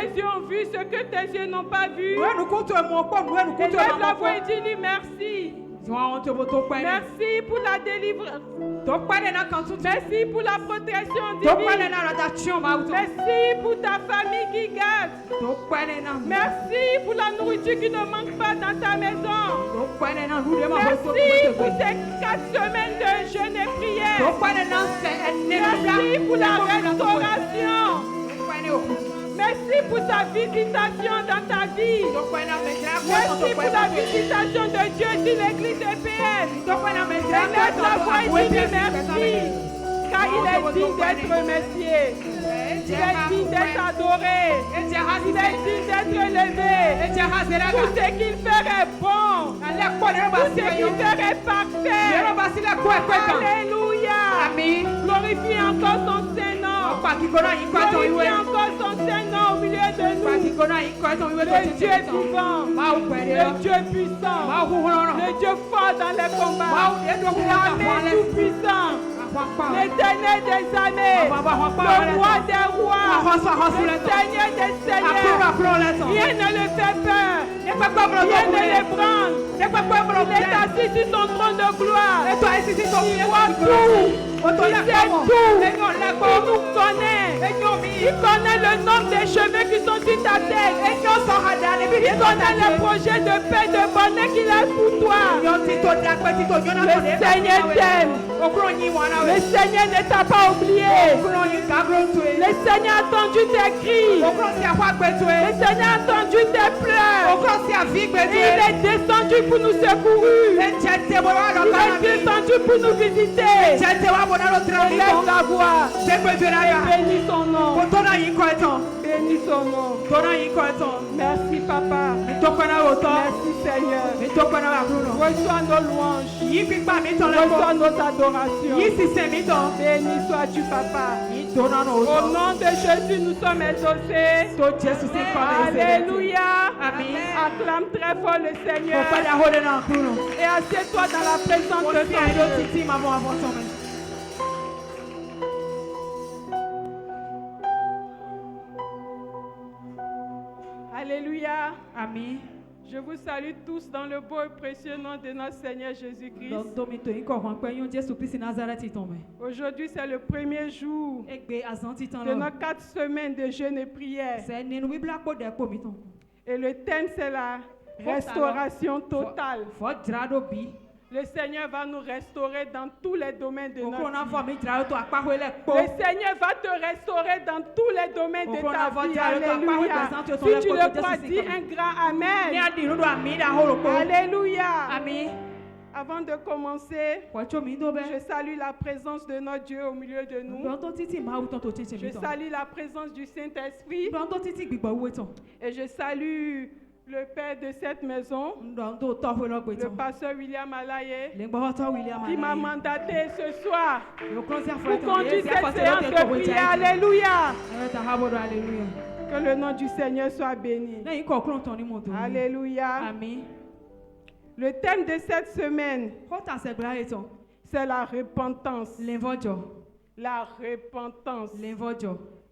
tes yeux ont vu, ce que tes yeux n'ont pas vu. Élève la voix et dis-lui merci. Merci pour la délivrance. Merci pour la protection divine. Merci pour ta famille qui garde. Merci pour la nourriture qui ne manque pas dans ta maison. Merci pour ces 4 semaines de jeûne et prière. Merci pour la restauration. Merci pour ta visitation dans ta vie. Merci pour la visitation de Dieu sur l'église EPN. Élève la voix et dis merci. Car il est digne d'être remercié. Il est digne d'être adoré. Il est digne d'être élevé. Tout ce qu'il fait est bon. Tout ce qu'il fait est parfait. Alléluia. Glorifie encore son Saint-Nom. Glorifie encore son Saint-Nom au milieu de nous. Le Dieu vivant. Le Dieu puissant. Le Dieu fort dans les combats. L'armée tout-puissant. L'Éternel des armées, le roi des rois, le Seigneur des seigneurs. Rien ne le fait peur, rien ne l'ébranle. Il est assis sur son trône de gloire. Il voit tout, il sait tout, il nous connaît. Il connaît le nombre des cheveux qui sont sur ta tête. Il connaît les projets de paix, de bonheur qu'il a pour toi. Le Seigneur t'aime. Le Seigneur ne t'a pas oublié. Le Seigneur a entendu tes cris. Le Seigneur a entendu tes pleurs. Et il est descendu pour nous secourir. Il est descendu pour nous visiter. Lève la voix. Bénis son nom. Bénis son nom. Merci papa. Merci Seigneur. Reçois nos louanges. Reçois nos adorations. Béni sois-tu papa. Au nom de Jésus nous sommes exaucés. Alléluia. Acclame très fort le Seigneur. Et assieds-toi dans la présence de ton Dieu. Alléluia. Amen. Je vous salue tous dans le beau et précieux nom de notre Seigneur Jésus-Christ. Aujourd'hui, c'est le premier jour de nos 4 semaines de jeûne et prière. Et le thème, c'est la restauration totale. Le Seigneur va nous restaurer dans tous les domaines de notre vie. Le Seigneur va te restaurer dans tous les domaines de ta vie. Alléluia. Si tu le crois, dis un grand Amen. Alléluia. Amen. Avant de commencer, je salue la présence de notre Dieu au milieu de nous. Je salue la présence du Saint-Esprit. Et je salue le père de cette maison, le pasteur William Alaye, qui m'a mandaté ce soir pour conduire cette séance de prière. Alléluia. Que le nom du Seigneur soit béni. Alléluia. Amen. Le thème de cette semaine, c'est la repentance. La repentance.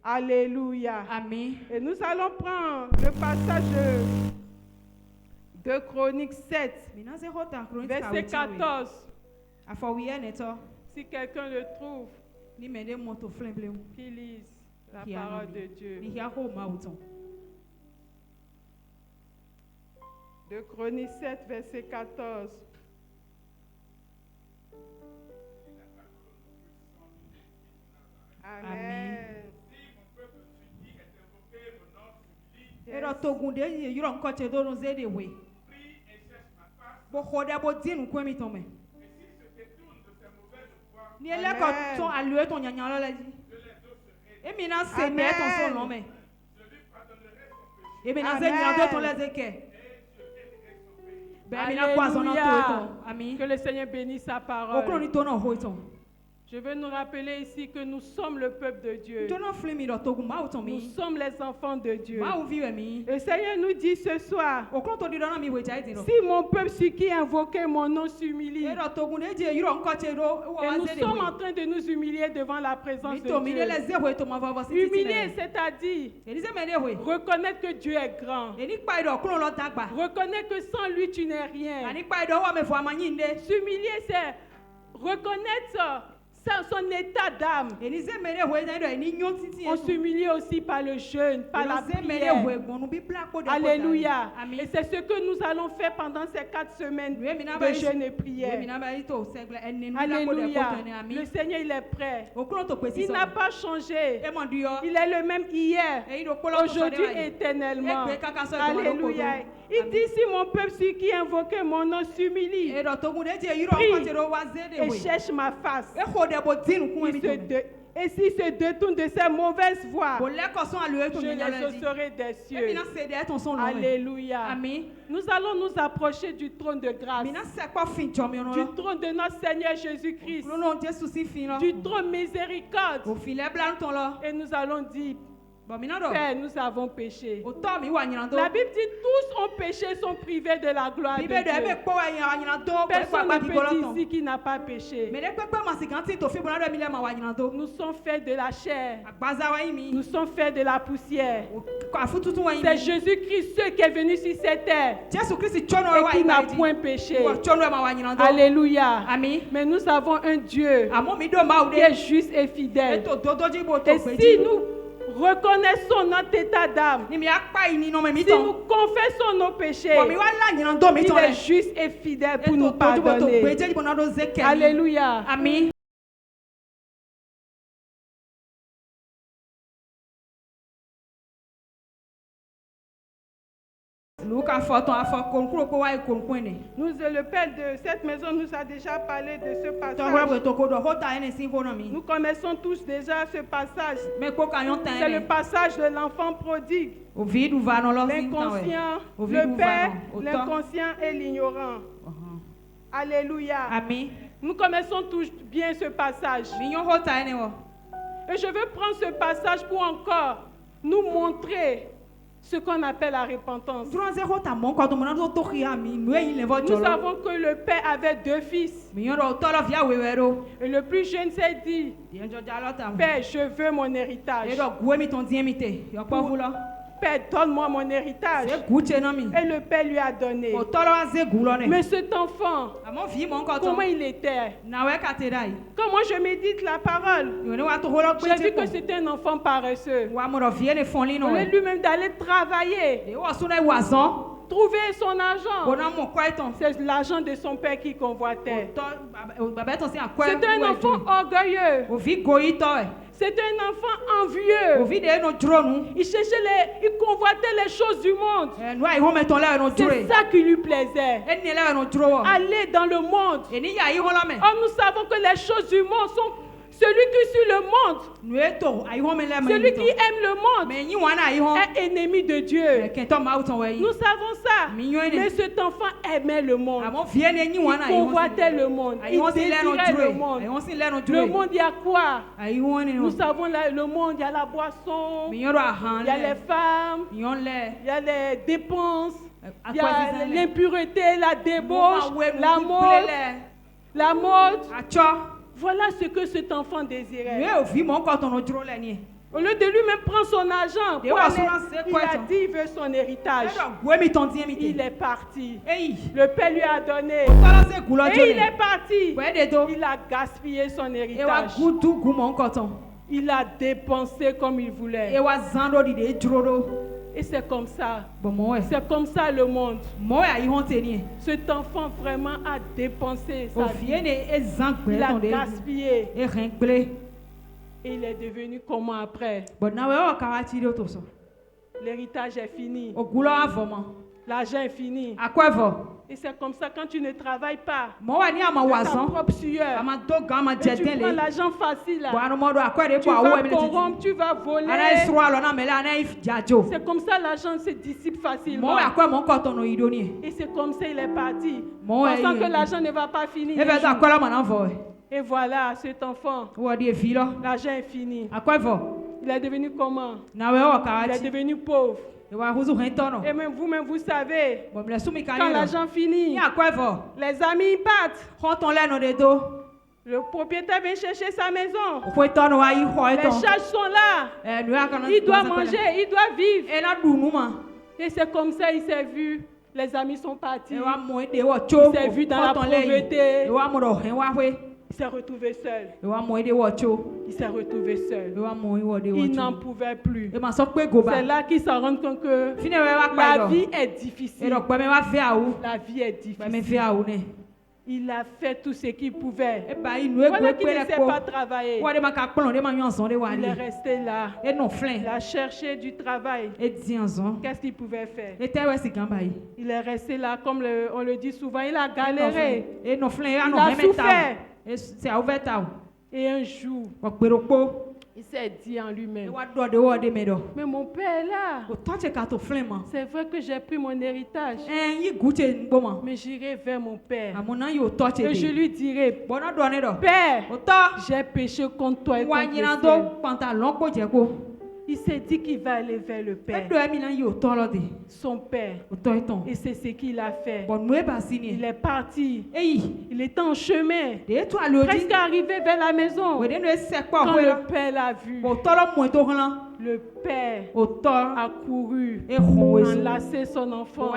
Alléluia. Amen. Et nous allons prendre le passage de Chroniques 7, verset 14. Si quelqu'un le trouve, qu'il lise la parole de Dieu. De Chroniques 7, verset 14. Amen. Alléluia. Que le Seigneur bénisse sa parole. Je veux nous rappeler ici que nous sommes le peuple de Dieu. Nous sommes les enfants de Dieu. Le Seigneur nous dit ce soir, si mon peuple sur qui invoquer mon nom s'humilie, et nous sommes en train de nous humilier devant la présence de Dieu. Humilier, c'est-à-dire reconnaître que Dieu est grand. Reconnaître que sans lui tu n'es rien. S'humilier, c'est reconnaître son état d'âme. On s'humilie aussi par le jeûne, par la prière. Alléluia. Et c'est ce que nous allons faire pendant ces 4 semaines de jeûne et prière. Alléluia. Le Seigneur, il est prêt. Il n'a pas changé. Il est le même hier, aujourd'hui et éternellement. Alléluia. Il dit, si mon peuple sur qui invoquait mon nom s'humilie, prie et cherche ma face, et s'il se détourne de ses mauvaises voies, je les exaucerai des cieux. Alléluia. Nous allons nous approcher du trône de grâce, du trône de notre Seigneur Jésus-Christ, du trône miséricorde. Et nous allons dire, Père, nous avons péché. La Bible dit tous ont péché, sont privés de la gloire de Dieu. Personne ne peut dire ici qui n'a pas péché. Nous sommes faits de la chair. Nous sommes faits de la poussière. C'est Jésus-Christ qui est venu sur cette terre et qui n'a point péché. Alléluia. Mais nous avons un Dieu qui est juste et fidèle. Et si nous reconnaissons notre état d'âme, si nous confessons nos péchés, il est juste et fidèle pour nous pardonner. Alléluia. Amen. Le Père de cette maison nous a déjà parlé de ce passage. Nous connaissons tous déjà ce passage. C'est le passage de l'enfant prodigue. L'inconscient, le père, l'inconscient et l'ignorant. Alléluia. Nous connaissons tous bien ce passage. Et je veux prendre ce passage pour encore nous montrer ce qu'on appelle la repentance. Nous savons que le père avait 2 fils. Et le plus jeune s'est dit, Père, je veux mon héritage. Père, donne-moi mon héritage. Et le père lui a donné. Mais cet enfant, comment il était? Quand moi je médite la parole, j'ai vu que c'était un enfant paresseux. Au lieu lui-même d'aller travailler, trouver son argent, c'est l'argent de son père qui convoitait. C'est un enfant orgueilleux. C'est un enfant envieux. Il cherchait il convoitait les choses du monde. C'est ça qui lui plaisait. Aller dans le monde. Or, nous savons que les choses du monde sont celui qui suit le monde, celui qui aime le monde, est ennemi de Dieu. Nous savons ça. Mais cet enfant aimait le monde. Il convoitait le monde. Il désirait le monde. Le monde, il y a quoi? Nous savons le monde, il y a la boisson, il y a les femmes, il y a les dépenses, il y a l'impureté, la débauche, la mode. Voilà ce que cet enfant désirait. Au lieu de lui-même prendre son argent, il a dit qu'il veut son héritage. Il est parti. Le père lui a donné. Et il est parti. Il a gaspillé son héritage. Il a dépensé comme il voulait. Et c'est comme ça. C'est comme ça le monde. Cet enfant vraiment a dépensé sa vie. Il a gaspillé. Et il est devenu comment après? L'héritage est fini. L'argent est fini. Et c'est comme ça quand tu ne travailles pas. De ta propre sueur. Et tu prends l'argent facile. Tu vas corrompre, tu vas voler. C'est comme ça l'argent se dissipe facilement. Et c'est comme ça il est parti. Pensant que l'argent ne va pas finir. Et voilà, cet enfant, l'argent est fini. Il est devenu comment? Il est devenu pauvre. Et même vous-même, vous savez, quand l'argent finit, les amis partent. Le propriétaire vient chercher sa maison. Les charges sont là. Il doit manger, il doit vivre. Et c'est comme ça il s'est vu. Les amis sont partis. Il s'est vu dans la pauvreté. Il s'est retrouvé seul. Il s'est retrouvé seul. Il n'en pouvait plus. C'est là qu'il s'en rend compte que la vie est difficile. La vie est difficile. Il a fait tout ce qu'il pouvait. Voilà qu'il ne sait pas travailler. Il est resté là. Il a cherché du travail. Qu'est-ce qu'il pouvait faire? Il est resté là, comme on le dit souvent, il a galéré. Il a souffert. Et un jour, il s'est dit en lui-même, mais mon père est là. C'est vrai que j'ai pris mon héritage, mais j'irai vers mon père et je lui dirai, Père, j'ai péché contre toi et contre le ciel. Il s'est dit qu'il va aller vers le Père, son Père. Et c'est ce qu'il a fait. Il est parti. Il était en chemin, presque arrivé vers la maison. Quand le Père l'a vu, le Père a couru, enlacé son enfant.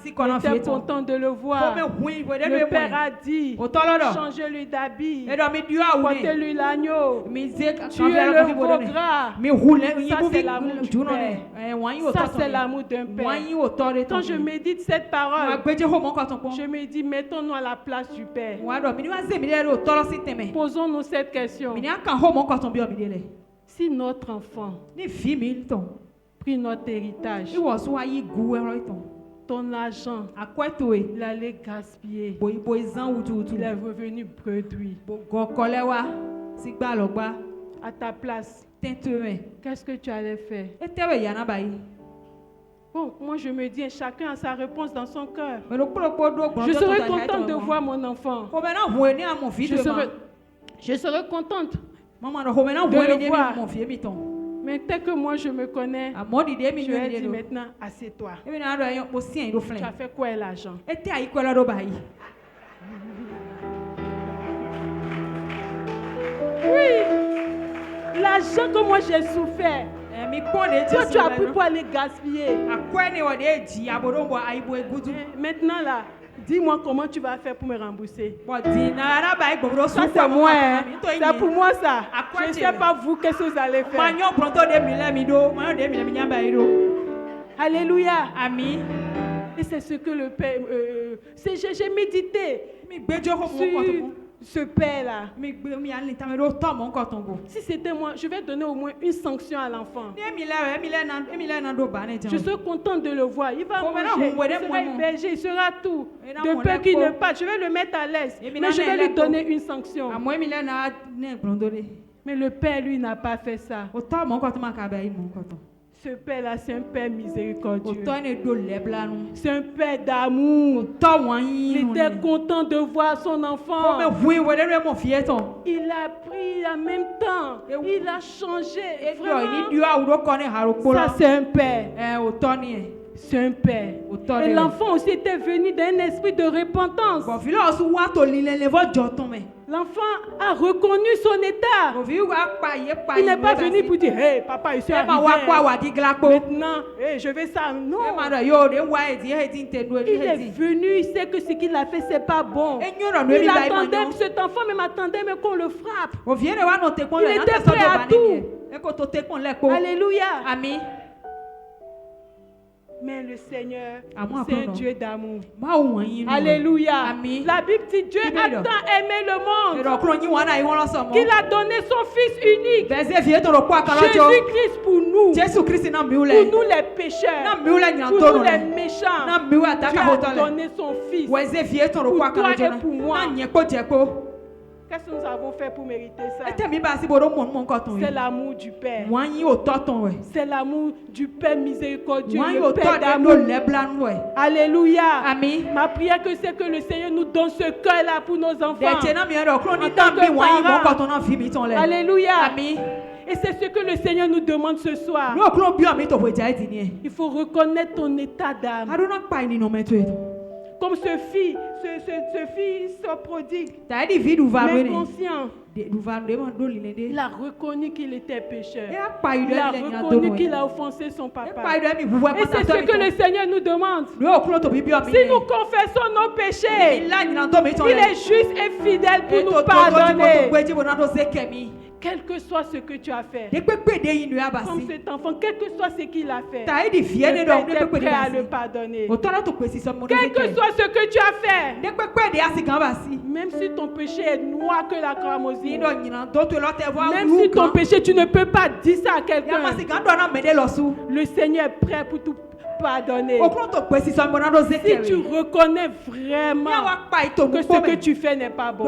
Il était content de le voir. Le Père a dit, changez-lui d'habit, portez-lui l'agneau, tuez le veau gras. Ça, c'est l'amour du Père. Ça, c'est l'amour d'un Père. Quand je médite cette parole, je me dis, mettons-nous à la place du Père. Posons-nous cette question. Si notre enfant prit notre héritage, ton argent, il allait gaspiller, il est revenu bredouille. À ta place, qu'est-ce que tu allais faire? Bon, moi je me dis, chacun a sa réponse dans son cœur. Je serais contente de voir mon enfant. Je serais contente de le voir. Mais tel que moi je me connais, je vais dire maintenant, assieds-toi. Tu as fait quoi l'argent? Oui, l'argent que moi j'ai souffert, toi tu as pris pour aller gaspiller. Maintenant là, dis-moi comment tu vas faire pour me rembourser. Ça c'est moi, hein? C'est pour moi ça. Je ne sais pas vous, qu'est-ce que vous allez faire. Alléluia. Amen. Et c'est ce que le Père... j'ai médité sur ce Père-là. Si c'était moi, je vais donner au moins une sanction à l'enfant. Je suis contente de le voir. Il va manger, il sera hébergé, il sera tout. De peur qu'il ne parte, je vais le mettre à l'aise. Mais je vais lui donner une sanction. Mais le Père, lui, n'a pas fait ça. Ce Père-là, c'est un Père miséricordieux. C'est un Père d'amour. Il était content de voir son enfant. Il a pris en même temps. Il a changé. Vraiment, ça, c'est un Père. C'est un Père. Et l'enfant aussi était venu d'un esprit de repentance. L'enfant a reconnu son état. Il n'est pas venu pour dire, hey, papa, il s'est arrivé. Maintenant, hey, je vais ça. Non. Il est venu, il sait que ce qu'il a fait, c'est pas bon. Il attendait, cet enfant même attendait mais qu'on le frappe. Il était prêt à tout. Alléluia. Amen. Mais le Seigneur, c'est un Dieu d'amour. Alléluia. Amen. La Bible dit Dieu a tant aimé le monde qu'il a donné son Fils unique. Jésus-Christ pour nous. Pour nous les pécheurs. Pour nous les méchants. Dieu a donné son Fils. Pour toi et pour moi. Qu'est-ce que nous avons fait pour mériter ça? Ete mi ba si bodo mon koton. C'est l'amour du Père. Wan yi o toton we. C'est l'amour du Père miséricordieux, Wan yi le o Père to de d'amour. no lebla nu we. Alléluia. Amen. Ma prière que c'est que le Seigneur nous donne ce cœur-là pour nos enfants. De tena mi ro kro ni En tant tam bi que wan yi parent. mon koton na fi mi ton le. Alléluia. Amen. Et c'est ce que le Seigneur nous demande ce soir. No kro bi o mi to bo ja ti ni. Il faut reconnaître ton état d'âme. Aduna pa ni no meto e. Comme ce fils prodigue, Ta di vi du va mais ni. conscient. Du va de man do li Il a reconnu qu'il était pécheur. E pa yu Il a de ni na do reconnu no. qu'il a offensé son E papa. pa yu de mi buwa Et c'est ce que le Seigneur nous demande. No kro to bi bi o mi. Si nous confessons nos péchés, Ila ni na do mi ton il le. est juste et fidèle pour nous pardonner. Quel que soit ce que tu as fait, comme cet enfant, quel que soit ce qu'il a fait, le Père est prêt à le pardonner. Quel que soit ce que tu as fait, même si ton péché est noir que la cramoisine, même si ton péché, tu ne peux pas dire ça à quelqu'un, le Seigneur est prêt pour tout pardonner. Si tu reconnais vraiment que ce que tu fais n'est pas bon,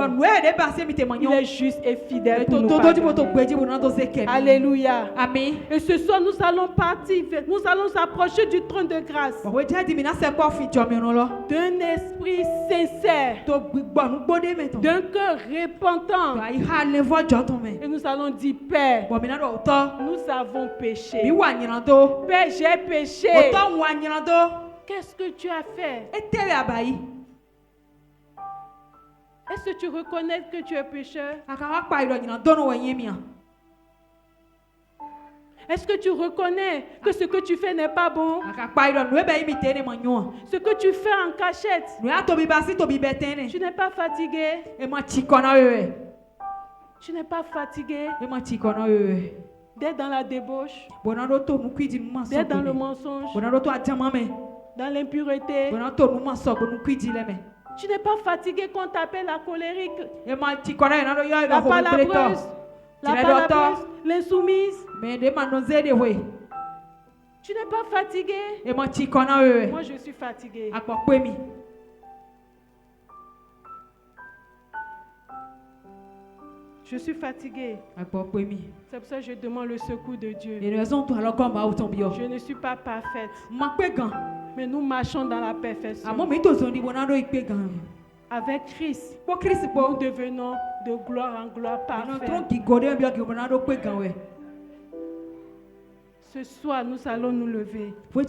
il est juste et fidèle pour nous pardonner. Alléluia. Amen. Et ce soir, nous allons partir, nous allons s'approcher du trône de grâce d'un esprit sincère, d'un cœur repentant. Et nous allons dire, Père, nous avons péché. Père, j'ai péché. Qu'est-ce que tu as fait? Est-ce que tu reconnais que tu es pécheur? Est-ce que tu reconnais que ce que tu fais n'est pas bon? Ce que tu fais en cachette, tu n'es pas fatigué? Tu n'es pas fatigué d'être dans la débauche, d'être dans le mensonge, dans l'impureté? Tu n'es pas fatigué qu'on t'appelle la colérique, la palabreuse, l'insoumise? Tu n'es pas fatigué? Moi, je suis fatigué. Je suis fatigué. C'est pour ça que je demande le secours de Dieu. Je ne suis pas parfaite, mais nous marchons dans la perfection. Avec Christ, nous devenons de gloire en gloire parfaite. Ce soir, nous allons nous lever. Nous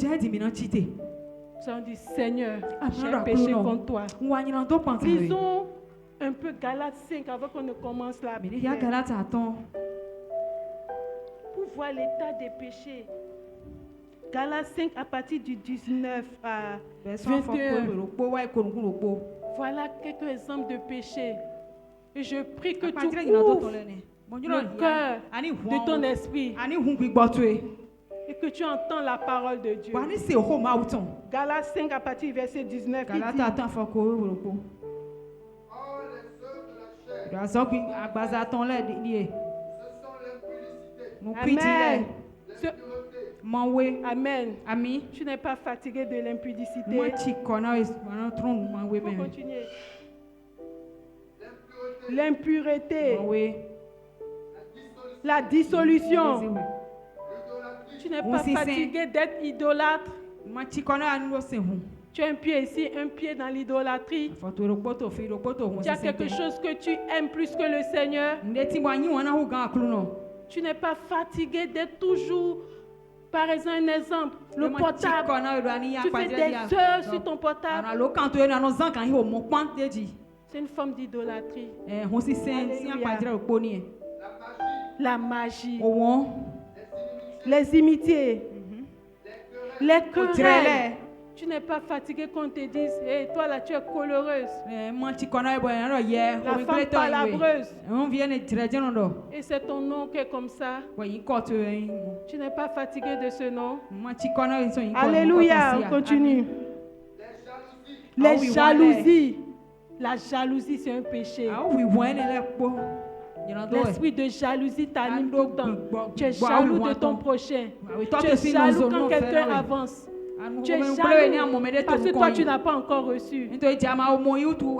allons dire, Seigneur, j'ai péché contre toi. Lisons un peu Galates 5 avant qu'on ne commence la prière. Pour voir l'état des péchés. Galates 5 à partir du 19 à 21. Voilà quelques exemples de péchés. Et je prie que tu ouvres le cœur de ton esprit et que tu entends la parole de Dieu. Galates 5 à partir du verset 19. Il dit, Amen. Amen. Amen. Tu n'es pas fatigué de l'impudicité. Il faut continuer. L'impureté. La dissolution. Tu n'es pas fatigué d'être idolâtre. Tu as un pied ici, un pied dans l'idolâtrie. Tu as quelque chose que tu aimes plus que le Seigneur. Tu n'es pas fatigué d'être toujours, par exemple, un exemple, le portable. Tu fais des heures sur ton portable. C'est une forme d'idolâtrie. La magie. Les imitiés. Les querelles. Tu n'es pas fatigué qu'on te dise, hey, toi là tu es coleureuse. La femme palabreuse. Et c'est ton nom qui est comme ça. Tu n'es pas fatigué de ce nom. Alléluia, on continue. Les jalousies. La jalousie, c'est un péché. L'esprit de jalousie t'anime tout le temps. Tu es jaloux de ton prochain. Tu es jaloux quand quelqu'un avance. Tu es jaloux parce que toi tu n'as pas encore reçu.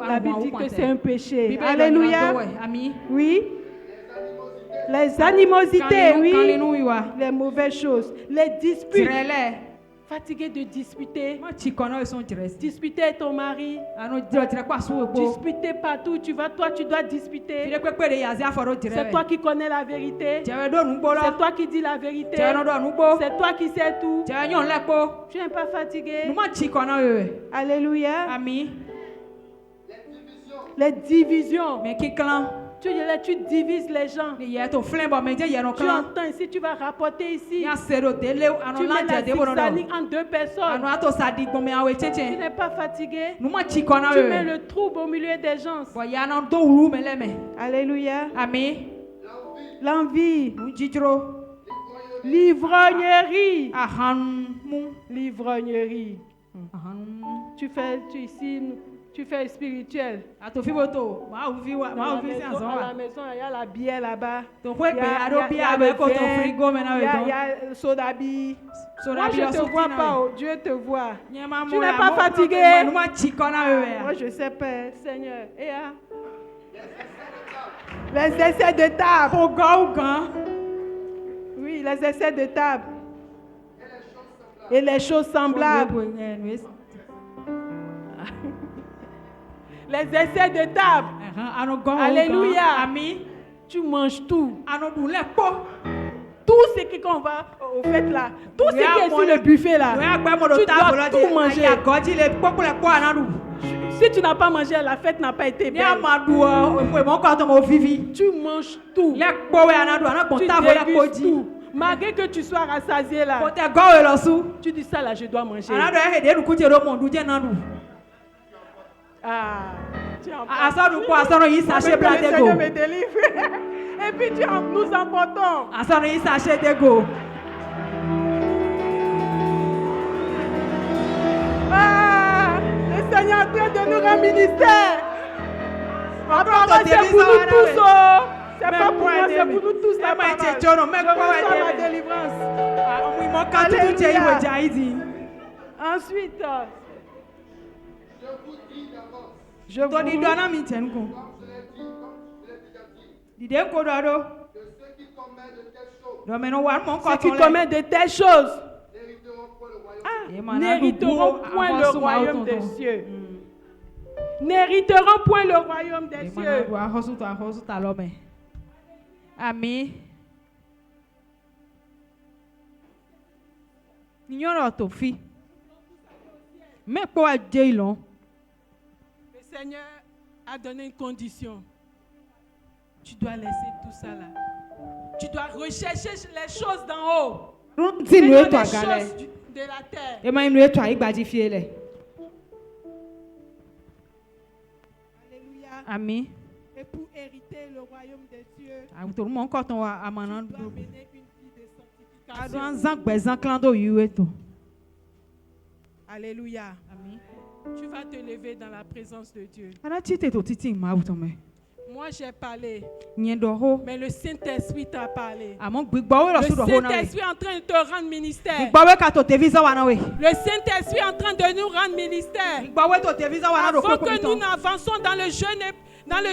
La Bible dit que c'est un péché. Alléluia. Oui. Les animosités, oui. Les mauvaises choses. Les disputes. Fatigué de disputer. Disputer avec ton mari. Disputer partout. Tu vas, toi, tu dois disputer. C'est toi qui connais la vérité. C'est toi qui dis la vérité. C'est toi qui sais tout. Tu n'es pas fatigué. Alléluia. Les divisions. Tu divises les gens. Tu entends ici, tu vas rapporter ici. Tu mets la zigzagging en deux personnes. Tu n'es pas fatigué. Tu mets le trouble au milieu des gens. Alléluia. L'envie. L'ivrognerie. L'ivrognerie. Tu fais spirituel. À la maison, il y a la bière là-bas. Il y a le sodabi. Moi, je ne te vois pas. Dieu te voit. Tu n'es pas fatigué. Moi, je sais pas, Seigneur. Les essais de table. Oui, les essais de table. Et les choses semblables. Les essais de table. Alléluia. Tu manges tout. Tout ce qu'on va au fait là. Tout ce qui est sur le buffet là. Tu dois tout manger. Si tu n'as pas mangé, la fête n'a pas été belle. Tu manges tout. Tu dégustes tout. Malgré que tu sois rassasié là. Tu dis ça là, je dois manger. Tu en Seigneur me délivre. Et puis nous emportons. Le Seigneur est en train de nous rendre ministère. C'est pour nous tous. C'est pas pour moi, c'est pour nous tous. La délivrance. Ensuite, je vous dis ceux qui commettent de telles choses n'hériteront point le royaume des cieux. N'hériteront point le royaume des cieux. Amen. Le Seigneur a donné une condition. Tu dois laisser tout ça là. Tu dois rechercher les choses d'en haut. Les choses de la terre. Alléluia. Amen. Et pour hériter le royaume des cieux, tu dois mener une vie de sanctification. Alléluia. Amen. Tu vas te lever dans la présence de Dieu. Moi j'ai parlé, mais le Saint-Esprit t'a parlé. Le Saint-Esprit est en train de te rendre ministère. Le Saint-Esprit est en train de nous rendre ministère. Avant que nous n'avancions dans le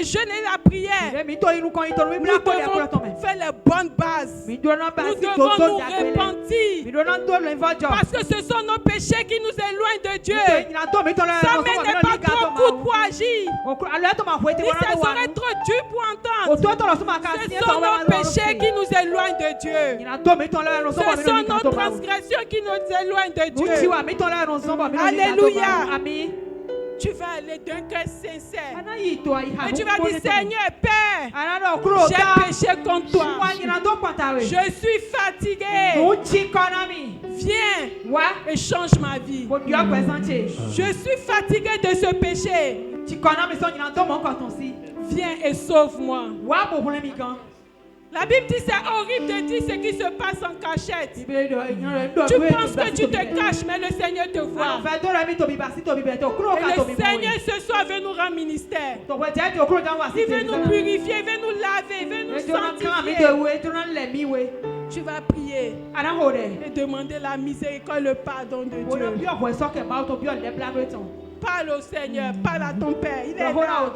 jeûne et la prière, nous devons faire les bonnes bases. Nous devons nous repentir. Parce que ce sont nos péchés qui nous éloignent de Dieu. Ça n'est pas trop court pour agir. Ni ça serait trop dur pour entendre. Ce sont nos péchés qui nous éloignent de Dieu. Ce sont nos transgressions qui nous éloignent de Dieu. Alléluia. Tu vas aller d'un cœur sincère. Et tu vas dire, Seigneur, Père, j'ai péché contre toi. Je suis fatigué. Viens et change ma vie. Je suis fatigué de ce péché. Viens et sauve-moi. La Bible dit c'est horrible de dire ce qui se passe en cachette. Tu penses que tu te caches, mais le Seigneur te voit. Et le Seigneur ce soir veut nous rendre ministère. Il veut nous purifier, il veut nous laver, il veut nous sanctifier. Tu vas prier et demander la miséricorde, le pardon de Dieu. Parle au Seigneur, parle à ton Père. Il est là.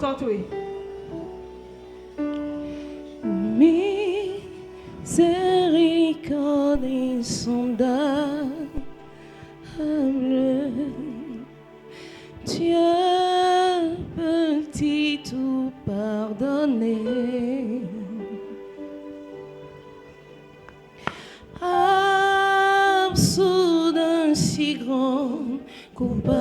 Miséricorde insondable, Dieu peut-il tout pardonner? Absurde, un si grand coupable,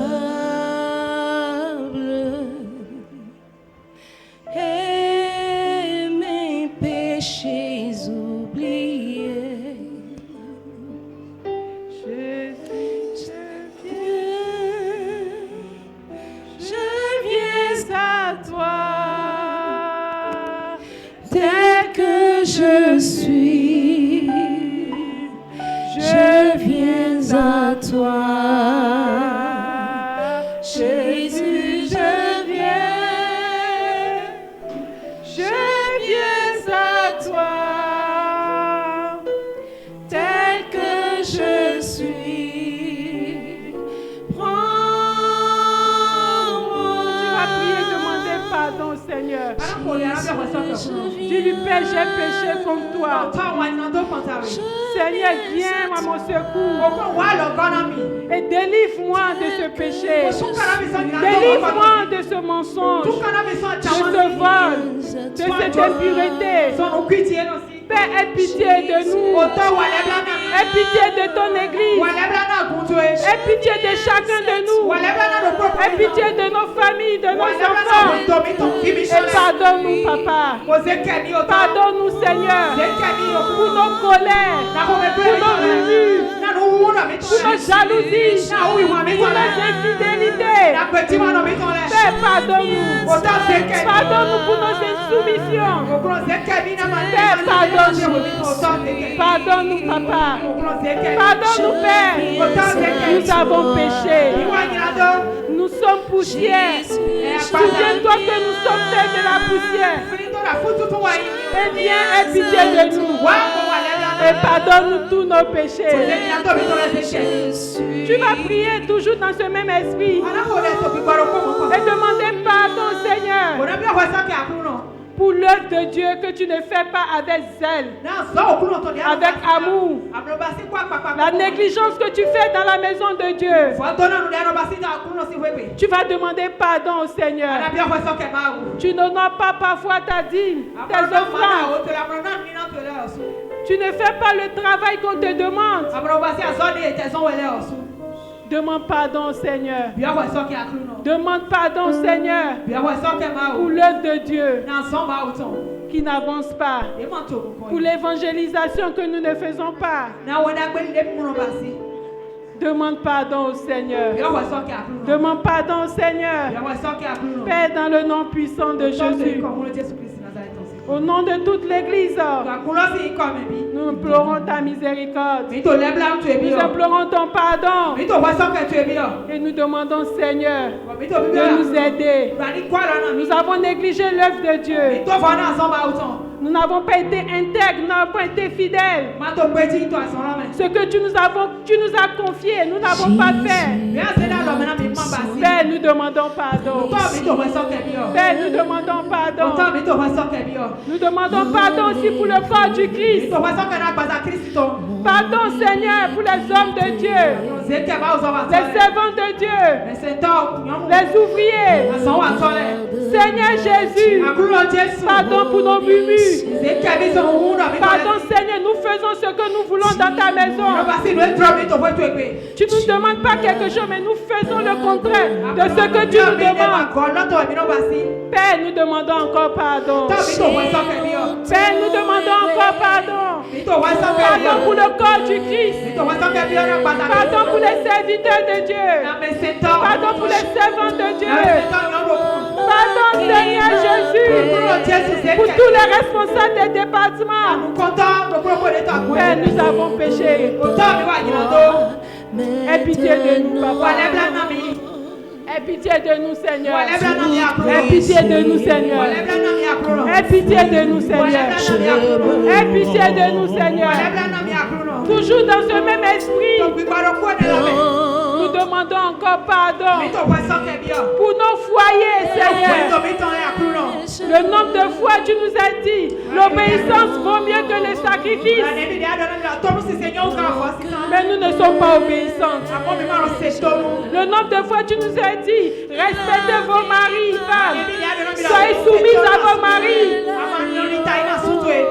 et mes péchés oubliés. Je viens à toi, tel que je suis. Je viens à toi, Jésus, je viens à toi, tel que je suis. Prends-moi. Tu vas prier, demander pardon, Seigneur. Dis-lui, Père, j'ai péché contre toi. Seigneur, viens à mon secours et délivre-moi de ce péché. Délivre-moi de ce mensonge, de ce vol, de cette impureté. Père, aie pitié de nous. Aie pitié de ton Église. Aie pitié de chacun de nous. Aie pitié de nos familles, de nos enfants. Et pardonne-nous, Papa. Pardonne-nous, Seigneur, pour nos colères, pour nos murmures, pour nos jalousies, pour nos infidélités. Père, pardonne-nous. Pardonne-nous pour nos insoumissions. Père, pardonne-nous. Pardonne-nous, Papa. Pardonne-nous, Père. Nous avons péché. Nous sommes poussière. Souviens-toi que nous sommes faits de la poussière. Et viens, aie pitié de nous. Et pardonne-nous tous nos péchés. Tu vas prier toujours dans ce même esprit. Et demander pardon, Seigneur, pour l'œuvre de Dieu que tu ne fais pas avec zèle, avec amour. La négligence que tu fais dans la maison de Dieu. Tu vas demander pardon au Seigneur. Tu n'honores pas parfois ta dîme, tes offrandes. Tu ne fais pas le travail qu'on te demande. Demande pardon au Seigneur. Demande pardon au Seigneur pour l'œuvre de Dieu qui n'avance pas, pour l'évangélisation que nous ne faisons pas. Demande pardon au Seigneur. Demande pardon au Seigneur. Père, dans le nom puissant de Jésus, au nom de toute l'Église, nous implorons ta miséricorde. Nous implorons ton pardon. Et nous demandons, Seigneur, de nous aider. Nous avons négligé l'œuvre de Dieu. Nous n'avons pas été intègres, nous n'avons pas été fidèles. Ce que tu nous as confié, nous n'avons pas fait. Père, nous demandons pardon. Père, nous demandons pardon. Nous demandons pardon aussi pour le corps du Christ. Pardon, Seigneur, pour les hommes de Dieu, les servants de Dieu, les ouvriers. Seigneur Jésus, pardon pour nos murmures. Pardon, Seigneur, nous faisons ce que nous voulons dans ta maison. Tu ne nous demandes pas quelque chose, mais nous faisons le contraire de ce que tu nous demandes. Père, nous demandons encore pardon. Père, nous demandons encore pardon. Pardon pour le corps du Christ. Pardon pour les serviteurs de Dieu. Pardon pour les servants de Dieu. Pardon, Seigneur Jésus, pour tous les responsables des départements. Père, nous avons péché. Aie pitié de nous, Papa. Aie Aie pitié de nous, Seigneur. Aie pitié de nous, Seigneur. Aie pitié de nous, Seigneur. Aie pitié de nous, Seigneur. Toujours dans ce même esprit, nous demandons encore pardon pour nos foyers, Seigneur. Le nombre de fois tu nous as dit, l'obéissance vaut mieux que le sacrifice. Mais nous ne sommes pas obéissantes. Le nombre de fois tu nous as dit, respectez vos maris, femmes. Soyez soumises à vos maris.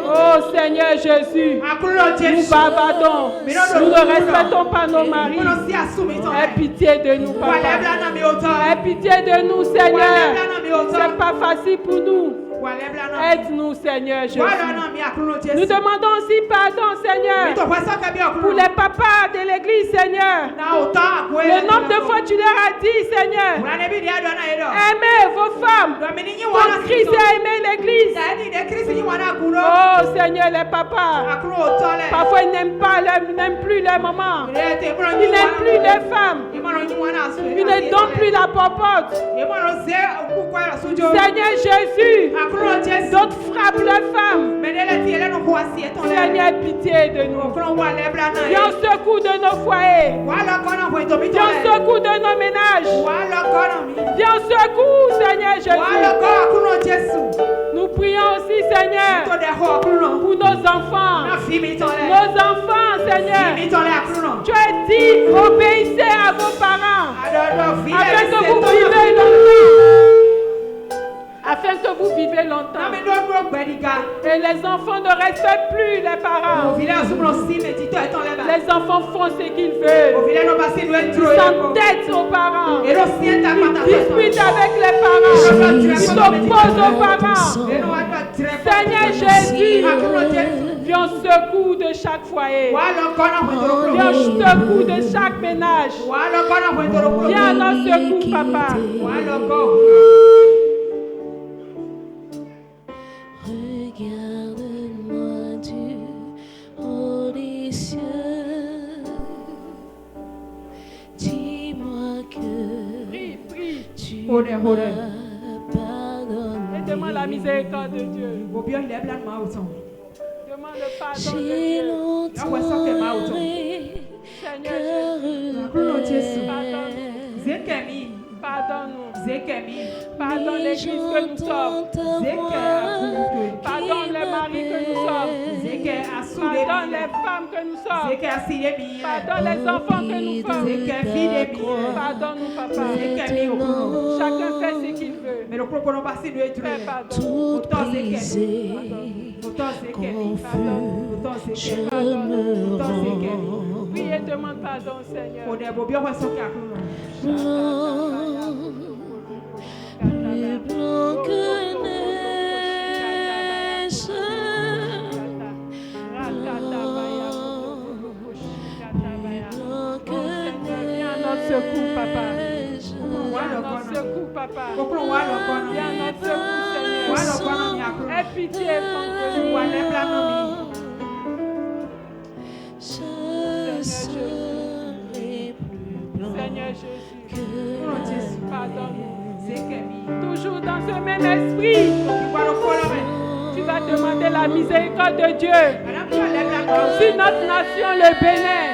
Oh Seigneur Jésus, nous bavardons. Nous ne respectons pas nos maris. Aie pitié de nous, papa. Aie pitié de nous, Seigneur. C'est pas facile pour nous. Aide-nous, Seigneur Jésus. Nous demandons aussi pardon, Seigneur, pour les papas de l'église, Seigneur. Le nombre de fois tu leur as dit, Seigneur, aimez vos femmes comme Christ a aimé l'église. Oh Seigneur, les papas, parfois ils n'aiment pas, ils n'aiment plus leur maman. Ils n'aiment plus les femmes. Ils ne donnent plus la popote. Seigneur Jésus, d'autres frappent les femmes. Seigneur, pitié de nous. Viens au secours de nos foyers. Viens au secours de nos ménages. Viens au secours, Seigneur Jésus. Nous prions aussi, Seigneur, pour nos enfants. Nos enfants, Seigneur. Tu as dit, obéissez à vos parents. Afin que vous vivez longtemps. Afin que vous vivez longtemps. Et les enfants ne respectent plus les parents. Les enfants font ce qu'ils veulent. Ils s'entêtent aux parents. Ils disputent avec les parents. Ils s'opposent aux parents. Seigneur Jésus, viens au secours de chaque foyer. Viens au secours de chaque ménage. Viens à notre secours, papa. Regarde-moi du haut des cieux. Dis-moi que tu m'as pardonné. Et demande la miséricorde de Dieu. Demande le pardon de J'ai Dieu. longtemps Seigneur Jésus, pardonne-nous. Pardonne l'église que nous sommes. Pardonne les maris que nous sommes. Pardonne les femmes que nous sommes. Pardonne les enfants que nous sommes. Pardonne-nous, papa. Chacun fait ce qu'il veut. Fais pardon. tout brisé, confus, je me rends. Oui, et demande pardon, Seigneur. Plus blanc que neige. Viens à notre secours, papa. Viens à notre secours, papa. Viens à notre secours, Seigneur. Aie pitié, mon Dieu. Seigneur Jésus, pardonne-nous. Toujours dans ce même esprit, tu vas demander la miséricorde de Dieu sur notre nation, le Bénin.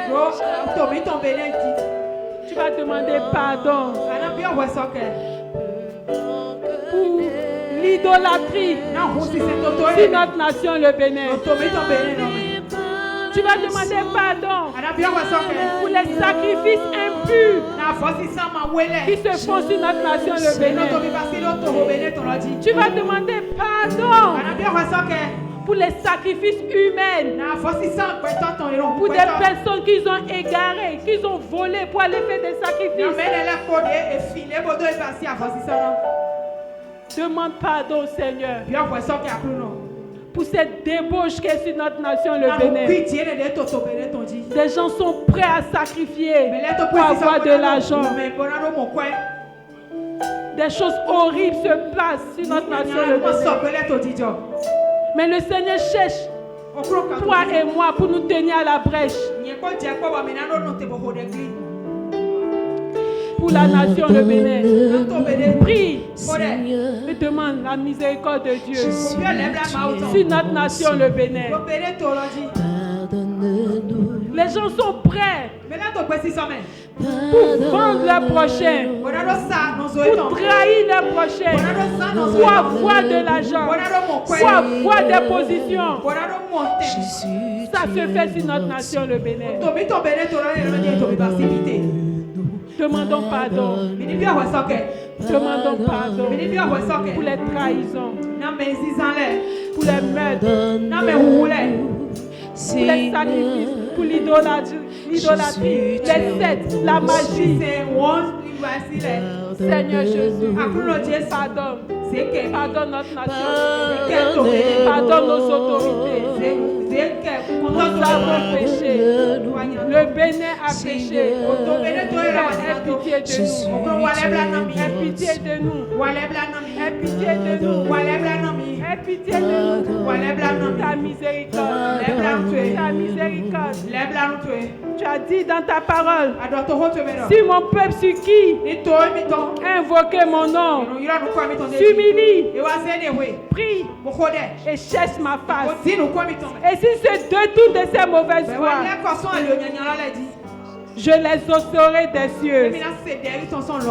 Tu vas demander pardon pour l'idolâtrie sur notre nation, le Bénin. Tu vas demander pardon pour les sacrifices impurs qui se font sur notre nation, le Bénin. Tu vas demander pardon pour les sacrifices humains, pour des personnes qui ont égaré, qui ont volé pour aller faire des sacrifices. Demande pardon, Seigneur, pour cette débauche qui est sur notre nation, le Bénin. Des gens sont prêts à sacrifier pour avoir de l'argent. Des choses horribles se passent sur notre nation, le Bénin. Mais le Seigneur cherche toi et moi pour nous tenir à la brèche. pour la nation, le Bénin. Prie Seigneur, et demande la miséricorde de Dieu je suis sur notre nation, le Bénin. pardonne-nous. Les gens sont prêts pour Pardonne-nous. vendre leur prochain, pour trahir leur prochain, pour avoir de l'argent, pour avoir des positions. Jésus, Ça tu se es fait sur notre mon nation, le Bénin. Pardonne-nous. Demandons pardon. Demandons pardon pour les trahisons, pour les meurtres, Pardonne-nous. pour les sacrifices, pour l'idolâtrie, les sectes, la magie. Seigneur Jésus, pardonne. Pardonne notre nation. Pardonne nos autorités. Nous avons péché. Le Bénin a péché. Aie pitié de nous. Aie pitié de nous. Aie pitié de nous. Aie pitié de nous. Ta miséricorde. Ta miséricorde. Tu as dit dans ta parole, si mon peuple sur qui invoquer mon nom s'humilie, prie et cherche ma face, et s'il se détourne de ses mauvaises voies, je les ôterai des cieux.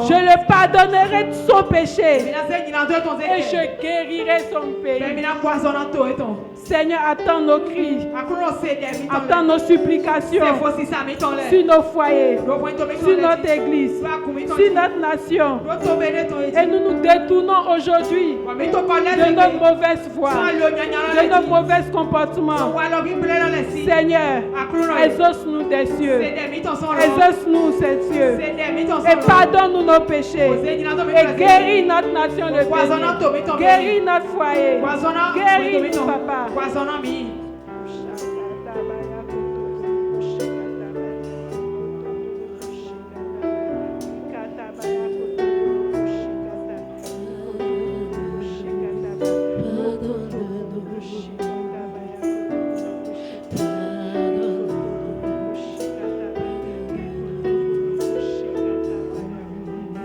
Je le pardonnerai de son péché et je guérirai son pays. Seigneur, attends nos cris, attends nos supplications sur nos foyers, sur notre église, sur notre nation. Et nous nous détournons aujourd'hui de nos mauvaises voies, de nos mauvais comportements. Seigneur, exauce-nous des cieux. Exauce-nous, Seigneur, et pardonne-nous nos péchés, et guéris notre nation, le Bénin, guéris notre foyer, guéris-nous, Papa.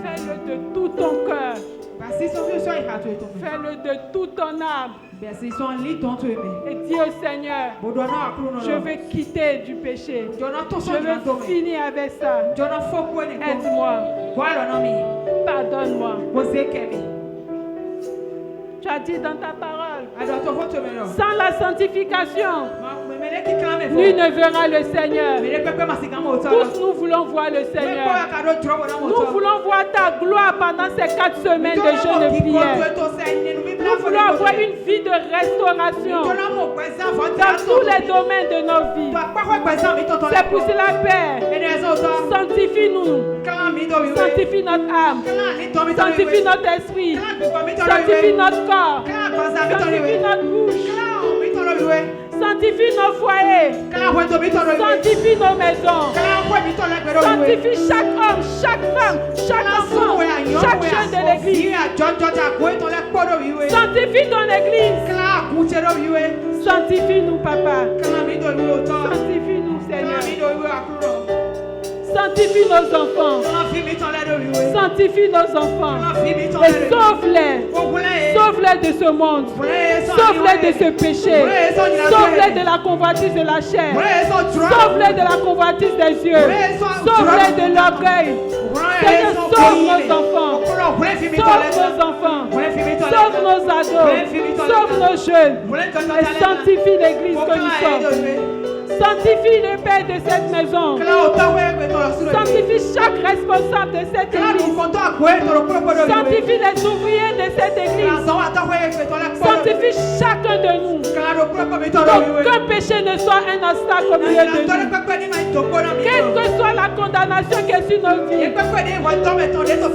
Fais-le de tout ton cœur. Fais-le de toute ton âme. Et dis au Seigneur, je veux quitter du péché. Je veux finir avec ça. Aide-moi. Pardonne-moi. Tu as dit dans ta parole, sans la sanctification, nul ne verra le Seigneur. Tous nous voulons voir le Seigneur. Nous voulons voir ta gloire pendant ces 4 semaines de jeûne et prière. Nous voulons avoir une vie de restauration dans tous les domaines de nos vies. C'est pour cela, Père, sanctifie-nous. Sanctifie notre âme. Sanctifie notre esprit. Sanctifie notre corps. Sanctifie notre bouche. Sanctifie nos foyers. Sanctifie nos maisons. Sanctifie chaque homme, chaque femme, chaque enfant, chaque jeune de l'église. Sanctifie ton église. Sanctifie-nous, Papa. Sanctifie-nous, Seigneur. Sanctifie nos enfants. Sanctifie nos enfants. Et sauve-les. Sauve-les de ce monde. Sauve-les de ce péché. Sauve-les de la convoitise de la chair. Sauve-les de la convoitise des yeux. Sauve-les de l'orgueil. Seigneur, sauve nos enfants. Sauve nos enfants. Sauve nos ados. Sauve nos jeunes. Et sanctifie l'église que nous sommes. Sanctifie les pères de cette maison. Sanctifie chaque responsable de cette église. Sanctifie les ouvriers de cette église. Sanctifie chacun de nous. Qu'aucun péché ne soit un obstacle au milieu de nous. Quelle que soit la condamnation qui est sur nos vies.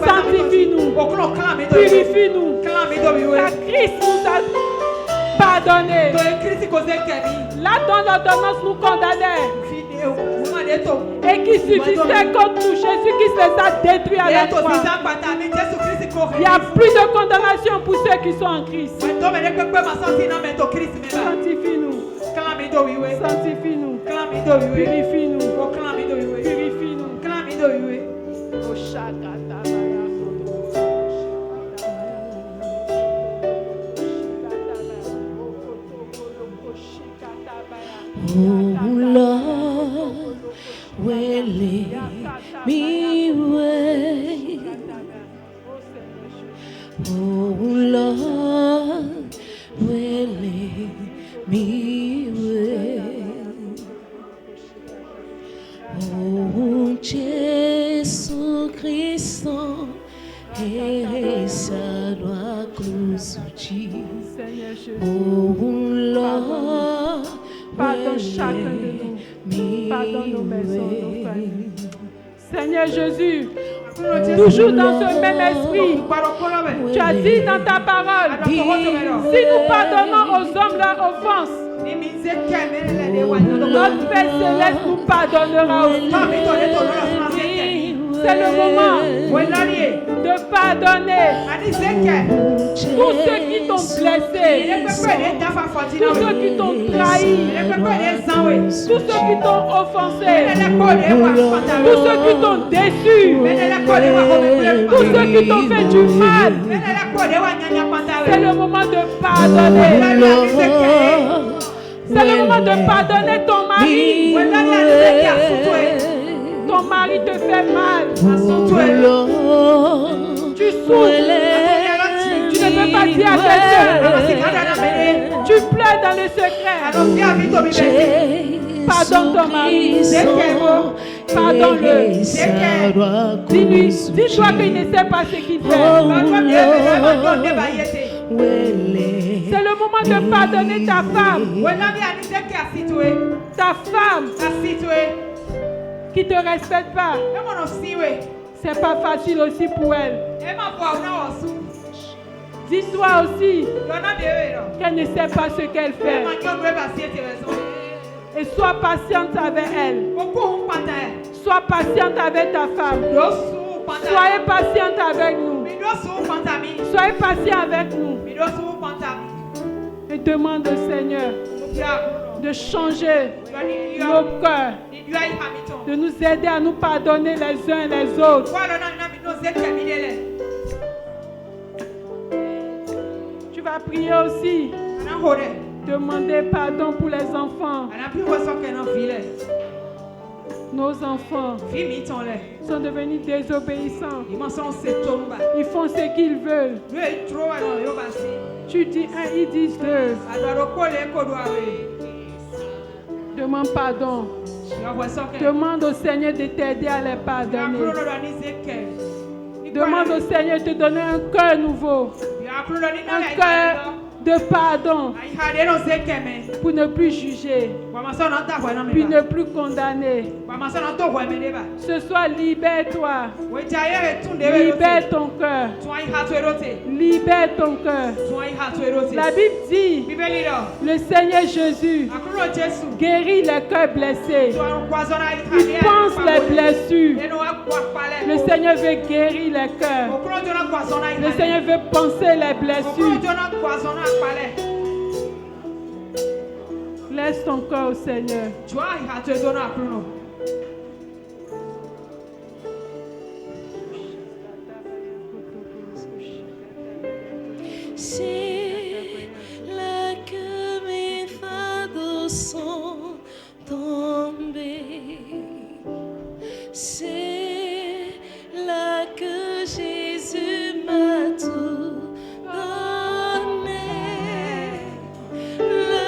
Sanctifie-nous. Purifie-nous. La Christ nous a pardonné. Là dont l'ordonnance nous condamnait et qui suffisait contre nous, Jésus-Christ les a détruits à la croix. Il n'y a plus de condamnation pour ceux qui sont en Christ. Sanctifie-nous. Sanctifie-nous. Purifie-nous. Purifie-nous. Oh Lord, will lead me way. Oh Lord, will lead me way. Oh Jésus Christ, et sa doit clouer. Oh Lord, pardonne chacun de nous, pardonne nos maisons, nos familles. Seigneur Jésus, toujours dans ce même esprit, tu as dit dans ta parole, si nous pardonnons aux hommes leur offense, notre Père Céleste nous pardonnera aussi. C'est le moment de pardonner tous ceux qui t'ont blessé, tous ceux qui t'ont trahi, tous ceux qui t'ont offensé, tous ceux qui t'ont déçu, tous ceux qui t'ont fait du mal. C'est le moment de pardonner. C'est le moment de pardonner ton mari. Ton mari te fait mal. Tu souffres. Tu ne peux pas dire à quelqu'un. Tu pleures dans le secret. Pardonne ton mari. Pardonne-le. Dis-lui, dis-toi qu'il ne sait pas ce qu'il fait. C'est le moment de pardonner ta femme. Ta femme qui ne te respecte pas. C'est pas facile aussi pour elle. Dis-toi aussi qu'elle ne sait pas ce qu'elle fait. Et sois patiente avec elle. Sois patiente avec ta femme. Soyez patiente avec nous. Soyez patient avec nous. Et demande au Seigneur de changer nos cœurs, de nous aider à nous pardonner les uns et les autres. Tu vas prier aussi. Demander pardon pour les enfants. Nos enfants sont devenus désobéissants. Ils font ce qu'ils veulent. Tu dis un, ils disent deux. Demande pardon. Demande au Seigneur de t'aider à les pardonner. Demande au Seigneur de te donner un cœur nouveau. Un cœur de pardon pour ne plus juger, puis ne plus condamner. Ce soir, libère-toi. Libère ton cœur. Libère ton cœur. La Bible dit, le Seigneur Jésus guérit les cœurs blessés. Il pense les blessures. Le Seigneur veut guérir les cœurs. Le Seigneur veut penser les blessures. Laisse ton cœur au Seigneur. C'est là que mes fardeaux sont tombés. C'est là que Jésus m'a tout donné. Le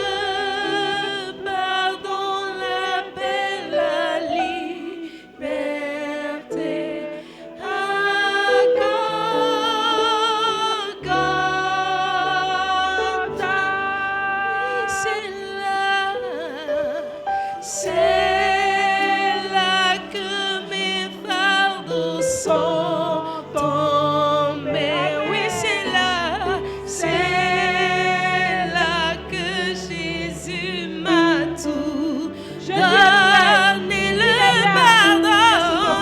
pardon, la paix, la liberté. C'est là que mes fardeaux sont tombés. Oui, c'est là que Jésus m'a tout donné. Le pardon,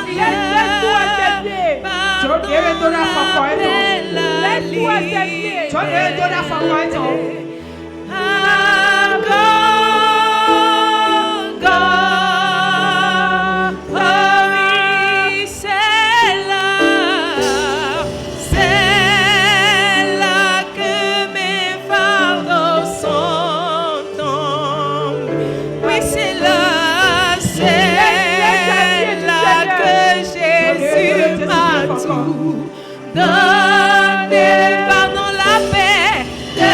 tout. Donnez le pardon, la paix. Le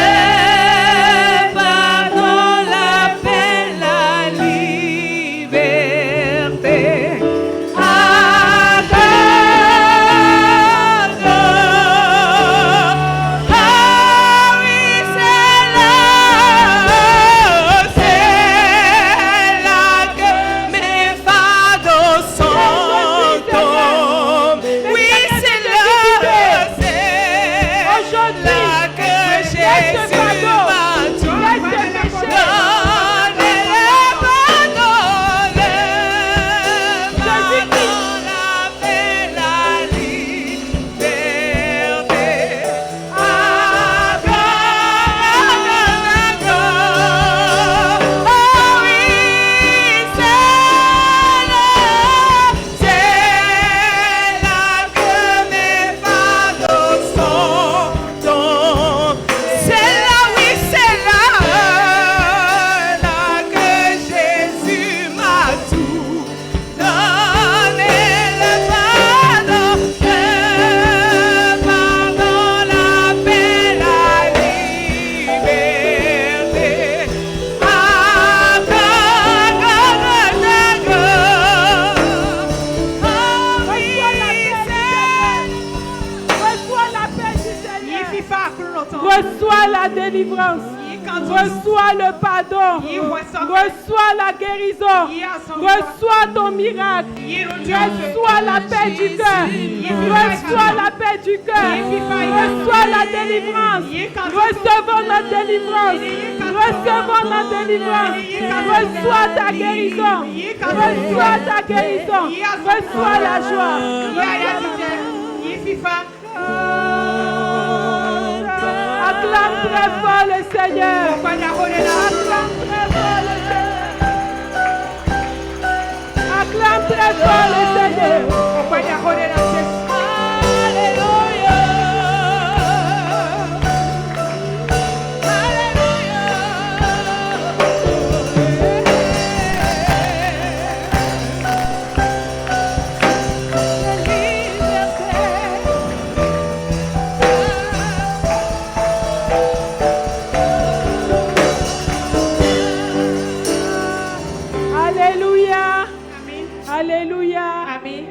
pardon, la paix, la liberté. Reçois la délivrance. Reçois le pardon. Reçois la guérison. Reçois ton miracle. Reçois la paix du cœur. Reçois la paix du cœur. Reçois la délivrance. Recevons notre délivrance. Recevons notre délivrance. Reçois ta guérison. Reçois ta guérison. Reçois la joie. Acclame très fort le Seigneur. Acclame très fort le Seigneur. Acclame très fort le Seigneur.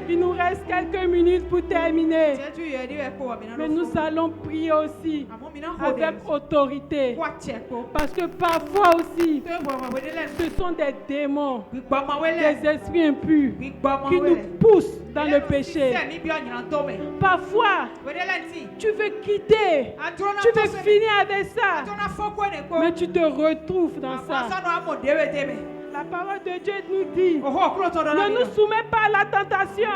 Il nous reste quelques minutes pour terminer. Mais nous allons prier aussi avec autorité. Parce que parfois aussi, ce sont des démons, des esprits impurs qui nous poussent dans le péché. Parfois, tu veux quitter, tu veux finir avec ça, mais tu te retrouves dans ça. La parole de Dieu nous dit, ne nous soumets pas à la tentation,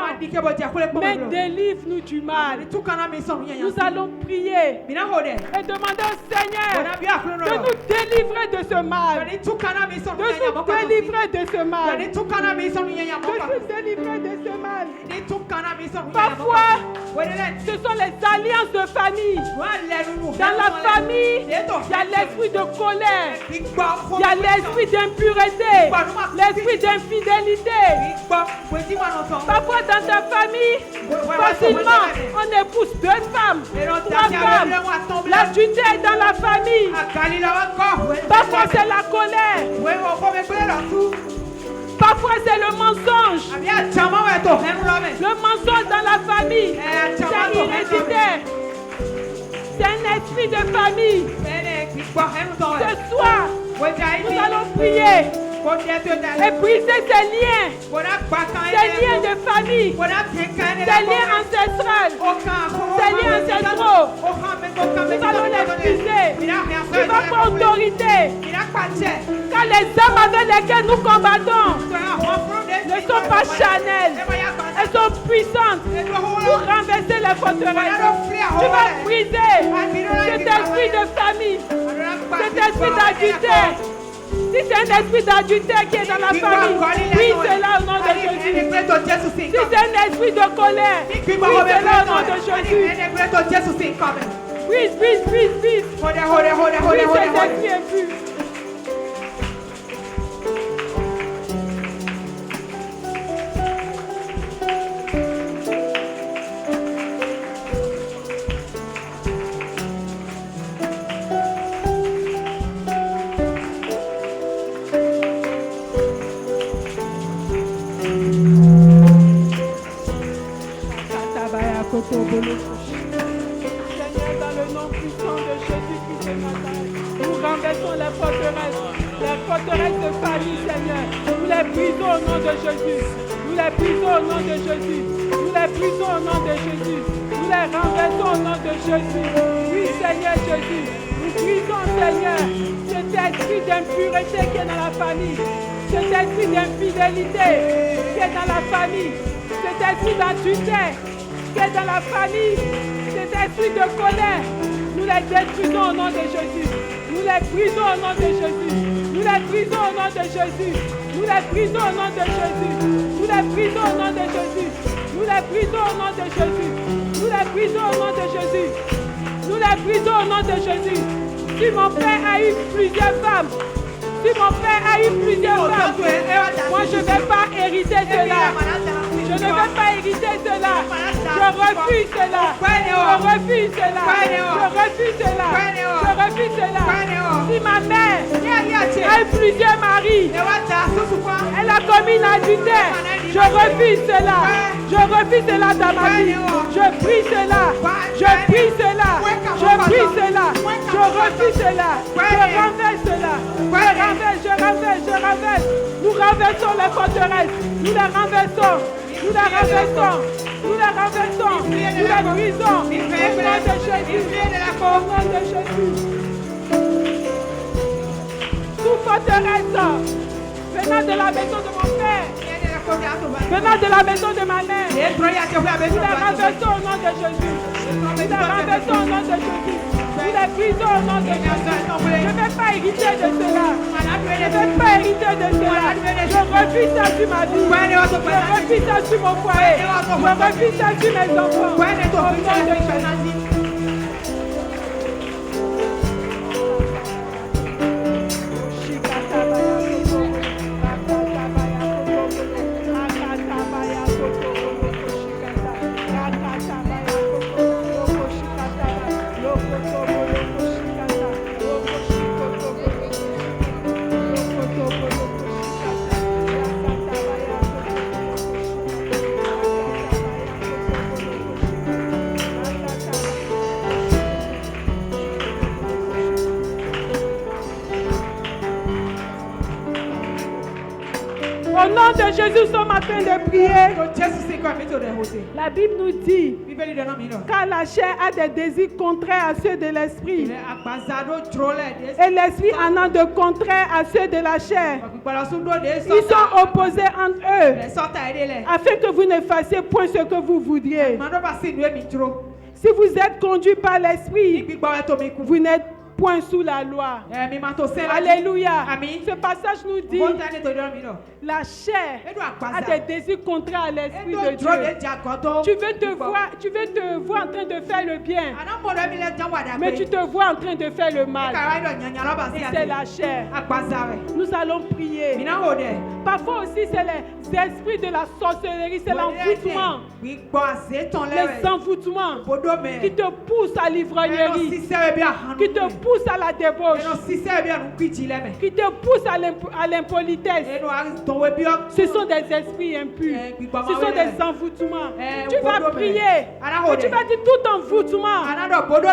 mais délivre-nous du mal. Nous allons prier et demander au Seigneur de nous délivrer de ce mal, de nous délivrer de ce mal, de nous délivrer de ce mal. Parfois, ce sont les alliances de famille. Dans la famille, il y a l'esprit de colère, il y a l'esprit d'impureté, l'esprit d'infidélité. Parfois dans ta famille, facilement, on épouse 2 femmes, 3 femmes. L'adultère est dans la famille. Parfois c'est la colère. Parfois c'est le mensonge. Le mensonge dans la famille, c'est héréditaire. C'est un esprit de famille. Ce soir, nous allons prier et briser ces liens de famille, ces liens ancestrales, ces liens ancestraux. Nous allons les briser. Tu vas prendre autorité. Car les âmes avec lesquelles nous combattons ne sont pas charnelles, elles sont puissantes pour renverser les forteresses. Tu vas briser cet esprit de famille, cet esprit d'adultère. Si c'est un esprit d'adultère qui est dans la famille, brise-la au nom de Jésus. Si c'est un esprit de colère, brise-la au nom de Jésus. Brise. Brise cet esprit impur. Seigneur, dans le nom puissant de Jésus-Christ de Nazareth, nous renversons les forteresses de famille, Seigneur. Nous les brisons au nom de Jésus. Nous les brisons au nom de Jésus. Nous les brisons au nom de Jésus. Nous les renversons au nom de Jésus. Oui, Seigneur Jésus. Nous brisons, Seigneur, cet esprit d'impureté qui est dans la famille. Cet esprit d'infidélité qui est dans la famille. Cet esprit d'adultère qui est dans la famille. Cet esprit de colère. Nous les détruisons au nom de Jésus. Nous les brisons au nom de Jésus. Nous les brisons au nom de Jésus. Nous les brisons au nom de Jésus. Nous les brisons au nom de Jésus. Nous les brisons au nom de Jésus. Nous les brisons au nom de Jésus. Nous les brisons au nom de Jésus. Si mon père a eu plusieurs femmes, si mon père a eu plusieurs femmes, moi je ne vais pas hériter cela. Je ne vais pas hériter cela. Je refuse cela. Je refuse cela. Je refuse cela. Je refuse cela. Si ma mère a eu plusieurs maris, elle a commis l'adultère. Je refuse cela. Je refuse cela dans ma vie. Je prie cela. Je prie cela. Je prie cela. Je refuse cela. Je renverse cela. Je renverse. Nous renversons les forteresses. Nous les renversons. Nous les renversons. Nous les renversons. Nous les brisons. Au nom de Jésus. Au nom de Jésus. Toute forteresse venant de la maison de mon père, venant de la maison de ma mère, nous les renversons au nom de Jésus. Nous les renversons au nom de Jésus. Nous les brisons au nom de Jésus. Je ne vais pas hériter de cela. Je ne vais pas hériter de cela. Je refuse ça sur ma vie. Je refuse ça sur mon foyer. Je refuse ça sur mes enfants. Au nom de Jésus. Au nom de Jésus, nous sommes en train de prier. La Bible nous dit car la chair a des désirs contraires à ceux de l'esprit. Et l'esprit en a de contraires à ceux de la chair. Ils sont opposés entre eux, afin que vous ne fassiez point ce que vous voudriez. Si vous êtes conduit par l'esprit, vous n'êtes point sous la loi. Alléluia. Ce passage nous dit la chair a des désirs contraires à l'esprit de Dieu. Tu veux te voir en train de faire le bien, mais tu te vois en train de faire le mal. Et c'est la chair. Nous allons prier. Parfois aussi c'est les esprits de la sorcellerie, c'est l'envoûtement. Les envoûtements qui te poussent à l'ivrognerie, qui te poussent à la débauche, qui te poussent à l'impolitesse. Ce sont des esprits impurs. Ce sont des envoûtements. Tu vas prier. Et tu vas dire tout envoûtement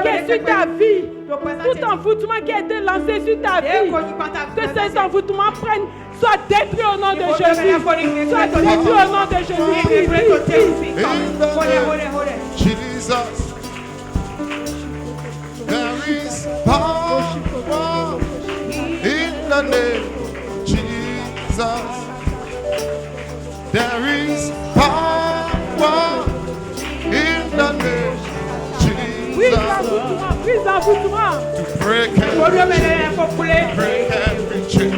qui est sur ta vie, tout envoûtement qui a été lancé sur ta vie, que ces envoûtements prennent, soient détruits au nom de Jésus. Soient détruits au nom de Jésus. Jesus, there is power in the name of Jesus. There is power in the name of Jesus. To break every chain, break every chain,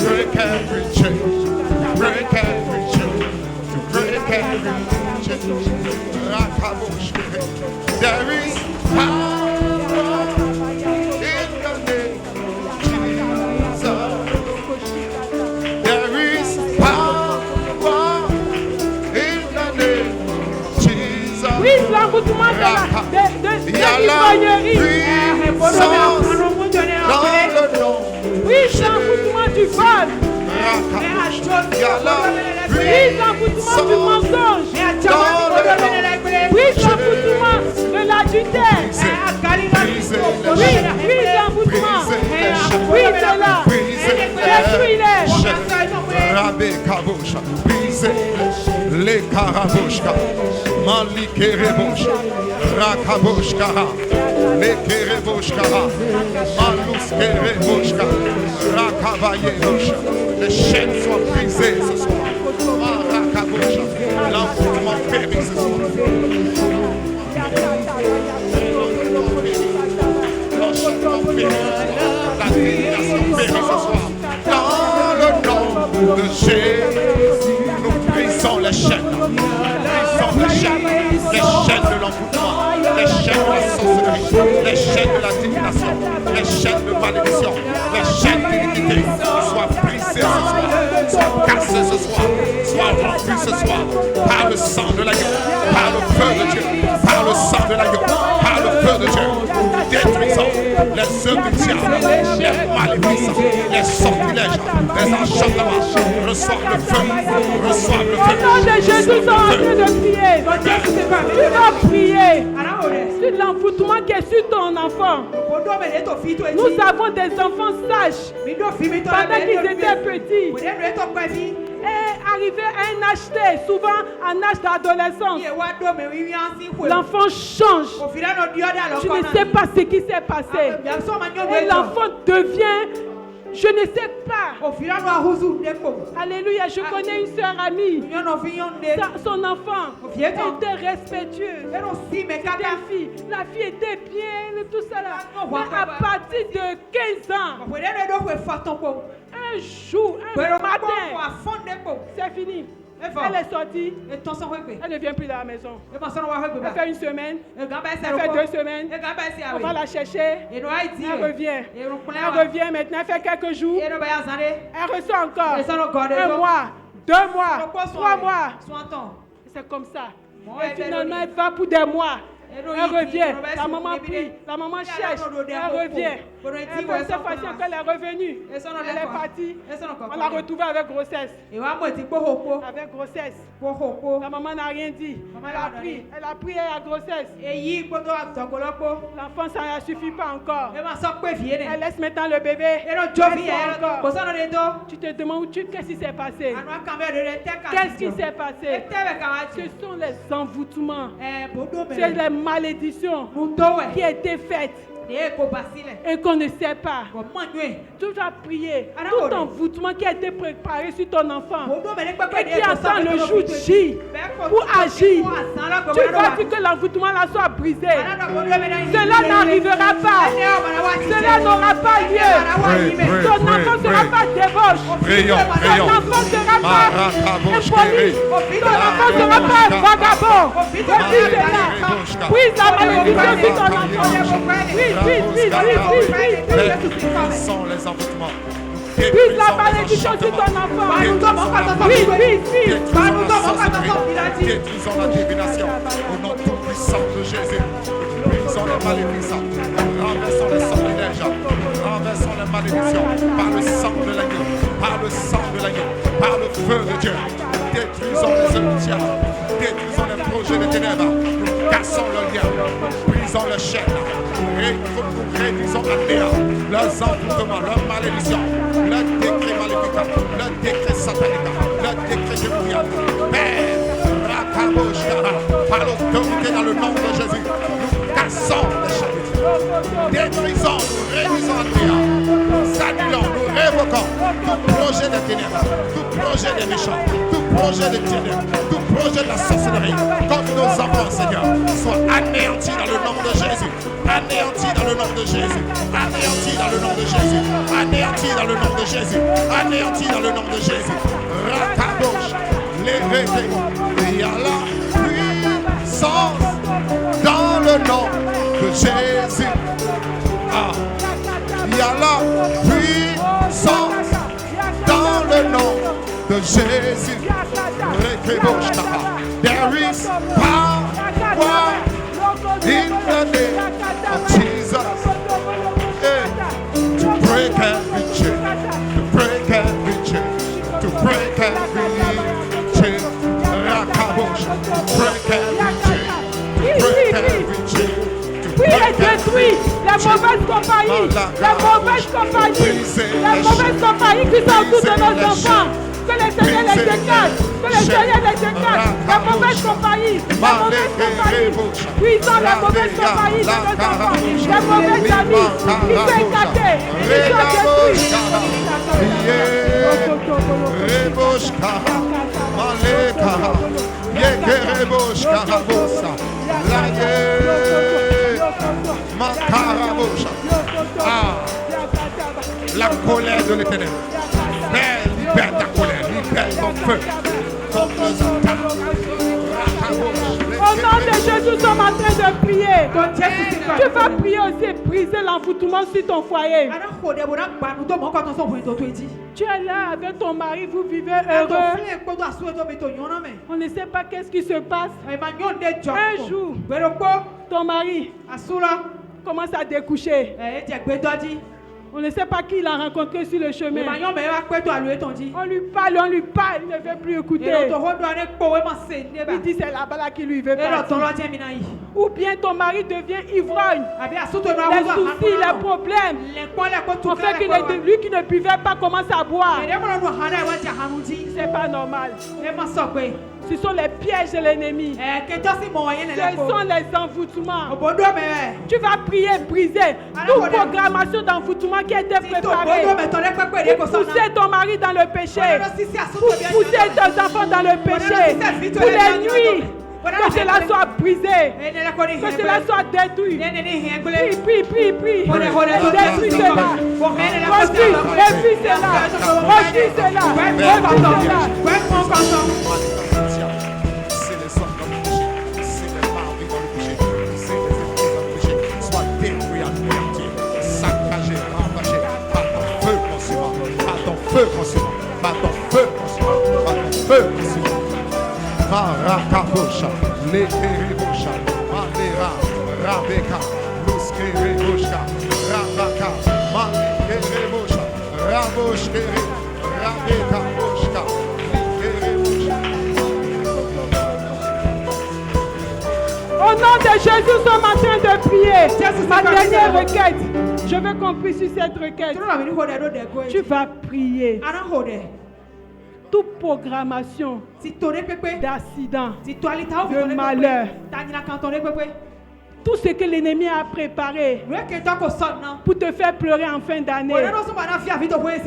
break every chain, break every chain, to break every chain. There is power in the name of Jesus. There is power in the name of Jesus. Brise l'envoûtement de l'ivrognerie. Brise l'envoûtement du vol. Brise l'envoûtement du mensonge. Brise l'envoûtement de l'adultère. Brise l'envoûtement. Brise-la. Détruis-les. Rabé Kabosha, brise les Karaboshka, Malikerebosha, Rakaboshkara, les Kereboshkara, Maluskereboshka, Rakabayebosha. Les chaînes soient brisées ce soir. Marakabosha, l'envoûtement périt ce soir. L'enchaînement périt ce soir. La divination périt ce soir. Dans le nom de Jésus, nous brisons les chaînes. Nous brisons les chaînes de l'envoûtement, les chaînes de la sorcellerie, les chaînes de la divination, les chaînes de malédiction, les chaînes d'iniquité. Soient brisées ce soir, soient cassées ce soir, soient rompues ce soir par le sang de l'agneau, par le feu de Dieu, par le sang de l'agneau, par le feu de Dieu. Détruisons les œuvres du diable, les maléfices, les sortilèges, les enchantements. Reçois le feu, reçois le feu. Au nom de Jésus, nous sommes en train de prier. Tu vas prier sur l'envoûtement qui est sur ton enfant. Nous avons des enfants sages pendant qu'ils étaient petits. Et arrivé à un âge T, souvent en âge d'adolescence, l'enfant change. Tu ne sais pas ce qui s'est passé. Et l'enfant devient, je ne sais pas. Alléluia, je connais une sœur amie. Son enfant était respectueux. La fille était bien, tout ça là. Mais à partir de 15 ans, un jour, un matin, c'est fini. Elle est sortie. Elle ne vient plus dans la maison. Elle fait une semaine. Elle fait 2 semaines. On va la chercher. Elle revient. Elle revient maintenant. Elle fait quelques jours. Elle reçoit encore 1 mois, 2 mois, 3 mois. C'est comme ça. Et finalement, elle va pour des mois. Elle revient, la maman prie, la maman cherche, elle revient. Et pour cette fois-ci encore, elle est revenue. Elle est partie. On l'a retrouvée avec grossesse. Avec grossesse. La maman n'a rien dit. Elle a pris la grossesse. L'enfant, ça ne suffit pas encore. Elle laisse maintenant le bébé. Tu te demandes qu'est-ce qui s'est passé. Qu'est-ce qui s'est passé? Ce sont les envoûtements. C'est les malédictions qui a été faite et qu'on ne sait pas. Tu dois prier. Tout envoûtement qui a été préparé sur ton enfant et qui attend le jour J pour agir. Tu dois dire que l'envoûtement là soit brisé. Cela n'arrivera pas. Cela n'aura pas lieu. Ton enfant ne sera pas débauche. Ton enfant ne sera pas impoli. Ton enfant ne sera pas vagabond. Brise la malédiction sur ton enfant. Sont les envoûtements. Brise la malédiction sur ton enfant. Détruisons la divination au nom tout-puissant de Jésus. Brisons les malédictions. Renversons les sortilèges. Renversons les malédictions par le sang de l'agneau. Par le sang de l'agneau. Par le feu de Dieu. Détruisons les œuvres du diable. Détruisons les projets des ténèbres. Nous cassons le lien. Brisons les chaînes. Et nous réduisons à néant leurs envoûtements, leurs malédictions, leur décret maléfique, leur décret satanique, leur décret démoniaque. Père, Rakaboshkara, par l'autorité dans le nom de Jésus, nous cassons les chaînes. Détruisons, nous réduisons à néant. Nous annulons, nous révoquons tout projet des ténèbres, tout projet des méchants, tout projet des ténèbres, tout projet de la sorcellerie contre nos enfants, Seigneur, soit anéanti dans le nom de Jésus. Anéanti dans le nom de Jésus. Anéanti dans le nom de Jésus. Anéanti dans le nom de Jésus. Anéanti dans le nom de Jésus. Rakabosh, les réveils. Il y a la puissance dans le nom de Jésus. Ah. Il y a la puissance dans le nom de Jésus. There is power in the name of Jesus. To break every chain, to break every chain, to break every Oui, et détruis la mauvaise compagnie, la mauvaise compagnie qui sont autour de nos enfants. Que le Seigneur les décale, la mauvaise compagnie, puissant la mauvaise compagnie de nos enfants, la mauvaise amie, qui sont écartés, qui sont la colère de l'Éternel. Père, libère ta colère, libère ton feu. Au nom de Jésus, nous sommes en train de prier. Tu vas prier aussi et briser l'envoûtement sur ton foyer. Tu es là avec ton mari, vous vivez heureux. On ne sait pas qu'est-ce qui se passe. Un jour, ton mari commence à découcher. On ne sait pas qui il a rencontré sur le chemin. On lui parle, il ne veut plus écouter. Il dit c'est là-bas là qui lui veut partir. Ou bien ton mari devient ivrogne. Les soucis, les problèmes. On fait que lui qui ne buvait pas commence à boire. C'est pas normal. Ce sont les pièges de l'ennemi. Ce sont les envoûtements. Tu vas prier, briser toute programmation d'envoûtement qui a été préparée pour pousser ton mari dans le péché, pour pousser tes enfants dans le péché, pour les nuits. Que cela soit brisé, que cela soit détruit. Prie. Détruis cela. Refuse cela. C'est les hommes dans le péché, c'est les maris dans le péché, c'est les esprits dans le péché. Sois détruit, anéanti, saccagé, ravagé par ton feu consumant, par ton feu consumant, par ton feu consumant, par ton feu consumant. Marakabosha, Lekerebosha, Malera, Rabeka, Luskerebosha, Rabaka, Malikerebosha, Raboshkere, Rabeka Boshka, Likerebosha. Au nom de Jésus, nous sommes en train de prier. Ma dernière requête. Je veux qu'on prie sur cette requête. Tu vas prier. Toute programmation d'accident, de malheur, tout ce que l'ennemi a préparé pour te faire pleurer en fin d'année,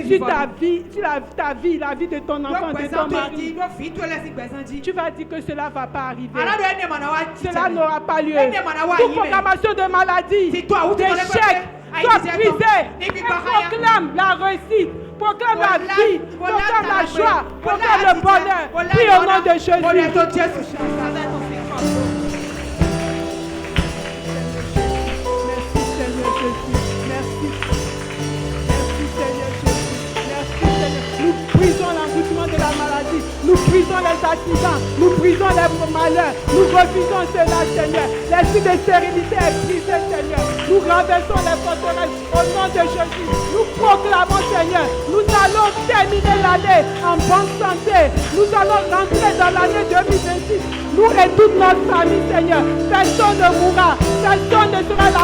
sur ta vie, la vie de ton enfant, de ton mari, tu vas dire que cela ne va pas arriver. Cela n'aura pas lieu. Toute programmation de maladie, d'échec, soit brisée et proclame la réussite. Proclame la vie, proclame la joie, proclame le bonheur. Prie au nom de Jésus. Merci Seigneur Jésus. Merci Seigneur Jésus. Nous brisons l'envoûtement de la maladie. Nous brisons les accidents. Nous brisons les malheurs. Nous refusons cela, Seigneur. L'esprit de stérilité est brisé, Seigneur. Nous renversons les forteresses au nom de Jésus. Nous proclamons, Seigneur, nous allons terminer l'année en bonne santé. Nous allons rentrer dans l'année 2026. Nous et toute notre famille, Seigneur. Personne ne mourra. Personne ne sera là.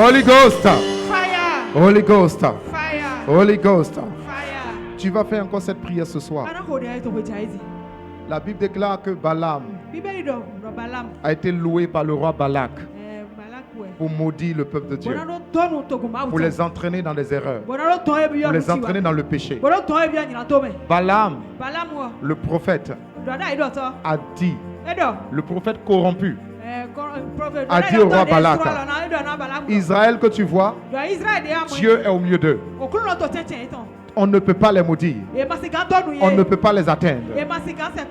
Holy Ghost. Fire. Holy Ghost. Fire. Holy Ghost. Fire. Tu vas faire encore cette prière ce soir. La Bible déclare que Balaam a été loué par le roi Balak pour maudire le peuple de Dieu, pour les entraîner dans des erreurs, pour les entraîner dans le péché. Balaam, le prophète, a dit, le prophète corrompu, a dit au roi Balak, Israël que tu vois, Dieu est au milieu d'eux. On ne peut pas les maudire. On ne peut pas les atteindre.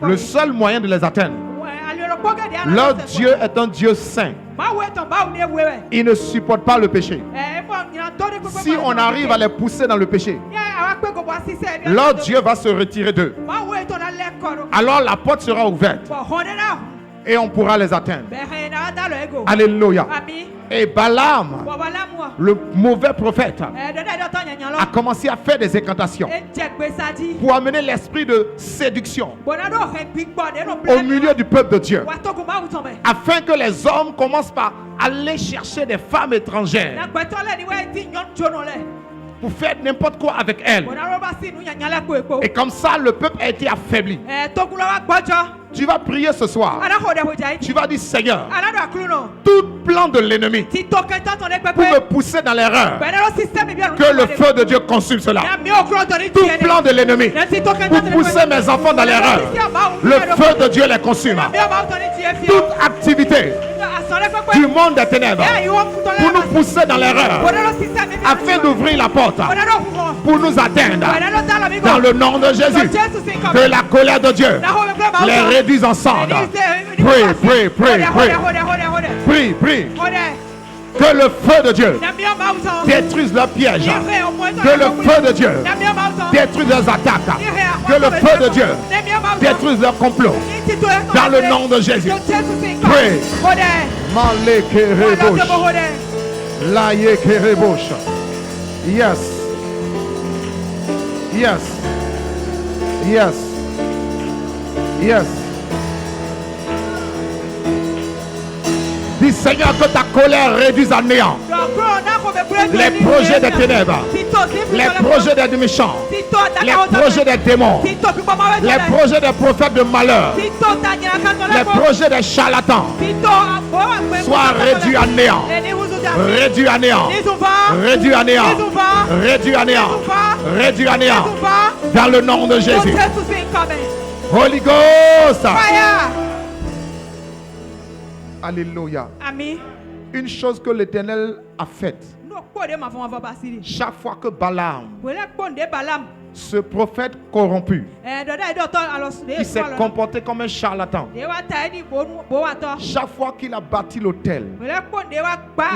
Le seul moyen de les atteindre, leur Dieu est un Dieu saint. Il ne supporte pas le péché. Si on arrive à les pousser dans le péché, leur Dieu va se retirer d'eux. Alors la porte sera ouverte et on pourra les atteindre. Alléluia. Et Balaam, le mauvais prophète, a commencé à faire des incantations pour amener l'esprit de séduction au milieu du peuple de Dieu, afin que les hommes commencent par aller chercher des femmes étrangères pour faire n'importe quoi avec elles. Et comme ça, le peuple a été affaibli. Tu vas prier ce soir. Tu vas dire, Seigneur, tout plan de l'ennemi pour me pousser dans l'erreur, que le feu de Dieu consume cela. Tout plan de l'ennemi pour pousser mes enfants dans l'erreur, le feu de Dieu les consume. Toute activité du monde des ténèbres pour nous pousser dans l'erreur, afin d'ouvrir la porte pour nous atteindre, dans le nom de Jésus, que la colère de Dieu les réduise en cendres. Prie, prie, prie. Que le feu de Dieu détruise leurs pièges. Que le feu de Dieu détruise leurs attaques. Que le feu de Dieu détruise leurs complots. Dans le nom de Jésus. Prie. Yes. Yes. Yes. Yes. Dis, Seigneur, que ta colère réduise à néant les projets des ténèbres, les projets des méchants, les projets des démons, les projets des prophètes de malheur, les projets des charlatans soient réduits à néant, réduits à néant, réduits à néant, réduits à néant, réduits à néant, dans le nom de Jésus. Holy Ghost. Alléluia. Amen. Une chose que l'Éternel a faite, chaque fois que Balaam, ce prophète corrompu, qui s'est comporté comme un charlatan, chaque fois qu'il a bâti l'autel,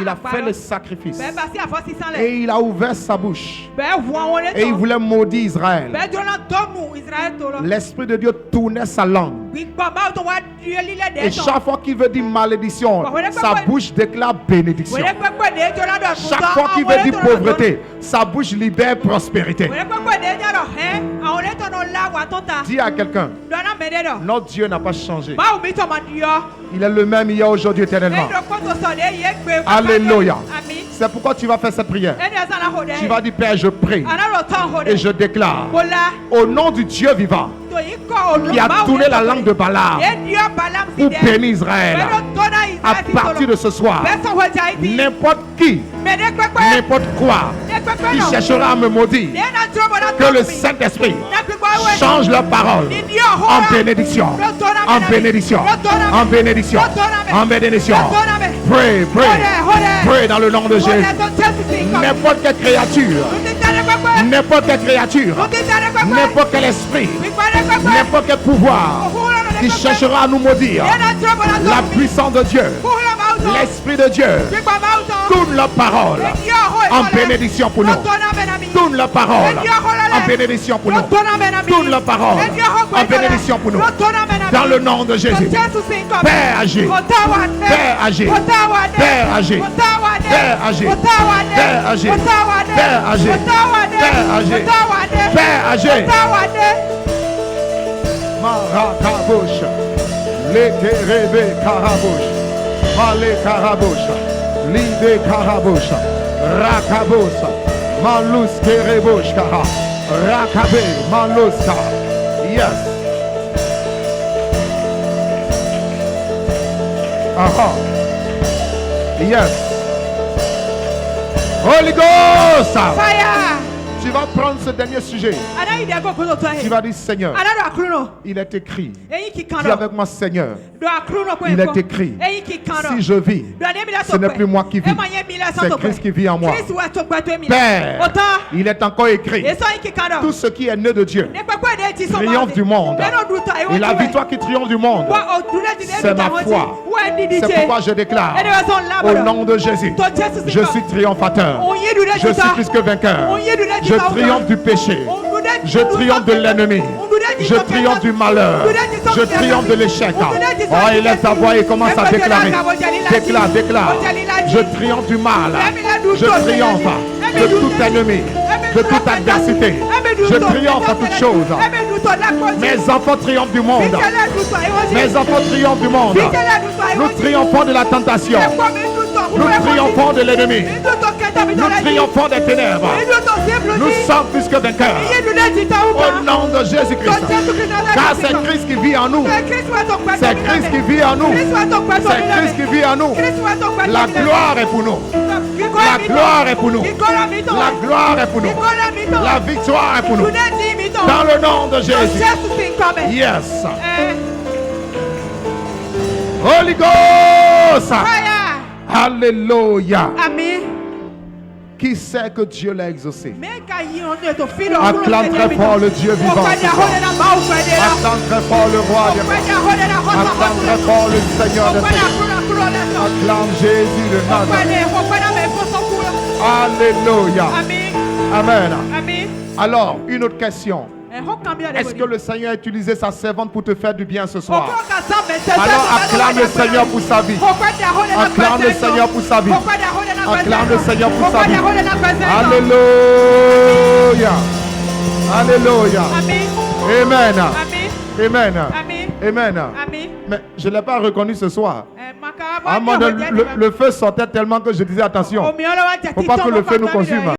il a fait le sacrifice et il a ouvert sa bouche et il voulait maudire Israël. L'Esprit de Dieu tournait sa langue et chaque fois qu'il veut dire malédiction, sa bouche déclare bénédiction. Chaque fois qu'il veut dire pauvreté, sa bouche libère prospérité. Dis à quelqu'un, notre Dieu n'a pas changé. Il est le même hier, aujourd'hui, éternellement. Alléluia. C'est pourquoi tu vas faire cette prière. Tu vas dire, Père, je prie et je déclare au nom du Dieu vivant qui a tourné la langue de Balaam pour bénir Israël. À partir de ce soir, n'importe qui, n'importe quoi qui cherchera à me maudire, que le Saint-Esprit change leur parole en bénédiction, en bénédiction, en bénédiction, en bénédiction. Pray, pray, pray dans le nom de Jésus. N'importe quelle créature, n'importe quelle créature, n'importe quel esprit, n'importe quel pouvoir qui cherchera à nous maudire, la puissance de Dieu, l'Esprit de Dieu, tourne leur parole en bénédiction pour nous. Tourne leur parole en bénédiction pour nous. Tourne leur parole en bénédiction pour nous. Dans le nom de Jésus. Père agis. Père agis. Père agis. Père agis. Père agis. Père agis. Père agis. Père agis. Marakabouche. Lekerebe karabouche. Male karabouche. Lide Karabosha. Rakabosa. Malus Kereboshka. Rakabe. Maluska. Yes. Aha. Yes. Holy Ghost. Fire. Tu vas prendre ce dernier sujet. Tu vas dire Seigneur, il est écrit. Dis avec moi Seigneur, il est écrit. Si je vis, ce n'est plus moi qui vis, c'est Christ qui vit en moi. Père, il est encore écrit. Tout ce qui est né de Dieu triomphe du monde. Et la victoire qui triomphe du monde, c'est ma foi. C'est pourquoi je déclare au nom de Jésus, je suis triomphateur. Je suis plus que vainqueur. Je triomphe du péché. Je triomphe de l'ennemi. Je triomphe du malheur. Je triomphe de l'échec. Oh, élève ta voix et commence à déclarer. Déclare, déclare. Je triomphe du mal. Je triomphe de tout ennemi, de toute adversité. Je triomphe en toutes choses. Mes enfants triomphent du monde. Mes enfants triomphent du monde. Nous triomphons de la tentation. Nous triomphons de l'ennemi. Nous triomphons des ténèbres. Nous sommes plus que vainqueurs. Au nom de Jésus-Christ. Car c'est Christ qui vit en nous. C'est Christ qui vit en nous. C'est Christ qui vit en nous. La gloire est pour nous. La gloire est pour nous. La gloire est pour nous. La victoire est pour nous. Dans le nom de Jésus. Yes. Holy Ghost. Alléluia. Amen. Qui sait que Dieu l'a exaucé? Acclame très fort le Dieu vivant. Acclame très fort le roi des rois. Acclame très fort le Seigneur des seigneurs. Acclame Jésus de Nazareth. Alléluia. Amen. Alors, une autre question. Est-ce que le Seigneur a utilisé sa servante pour te faire du bien ce soir? Alors acclame le Seigneur pour sa vie. Acclame le Seigneur pour sa vie. Acclame le Seigneur pour sa vie. Alléluia. Alléluia. Amen. Amen. Amen. Mais je ne l'ai pas reconnu ce soir. À un moment donné, le feu sortait tellement que je disais attention. Il ne faut pas que le feu nous consume.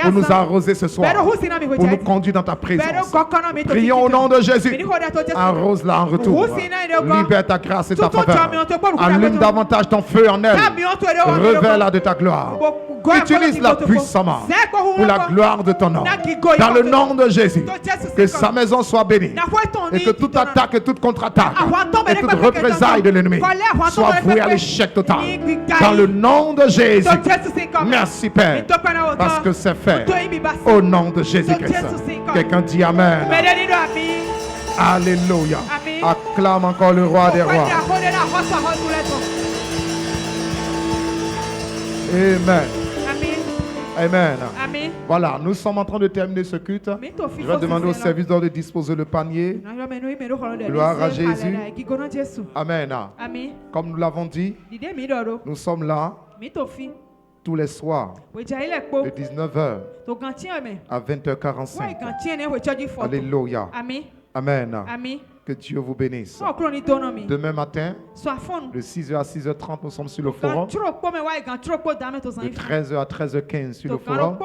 Pour nous arroser ce soir, pour nous conduire dans ta présence. Prions au nom de Jésus. Arrose-la en retour. Libère ta grâce et ta faveur. Allume davantage ton feu en elle. Révèle-la de ta gloire. Utilise-la puissamment pour la gloire de ton nom. Dans le nom de Jésus, que sa maison soit bénie. Et que toute attaque et toute contre-attaque et toute représailles de l'ennemi soit vouée à l'échec total. Dans le nom de Jésus. Merci Père. Parce que c'est fait au nom de Jésus-Christ. Quelqu'un dit Amen. Alléluia. Acclame encore le roi des rois. Amen. Amen. Voilà, nous sommes en train de terminer ce culte. Je vais demander au service d'ordre de disposer le panier. Gloire à Jésus. Amen. Comme nous l'avons dit, nous sommes là tous les soirs de 19h à 20h45. Alléluia. Amen. Que Dieu vous bénisse. Demain matin, de 6h à 6h30, nous sommes sur le forum. De 13h à 13h15 sur le forum.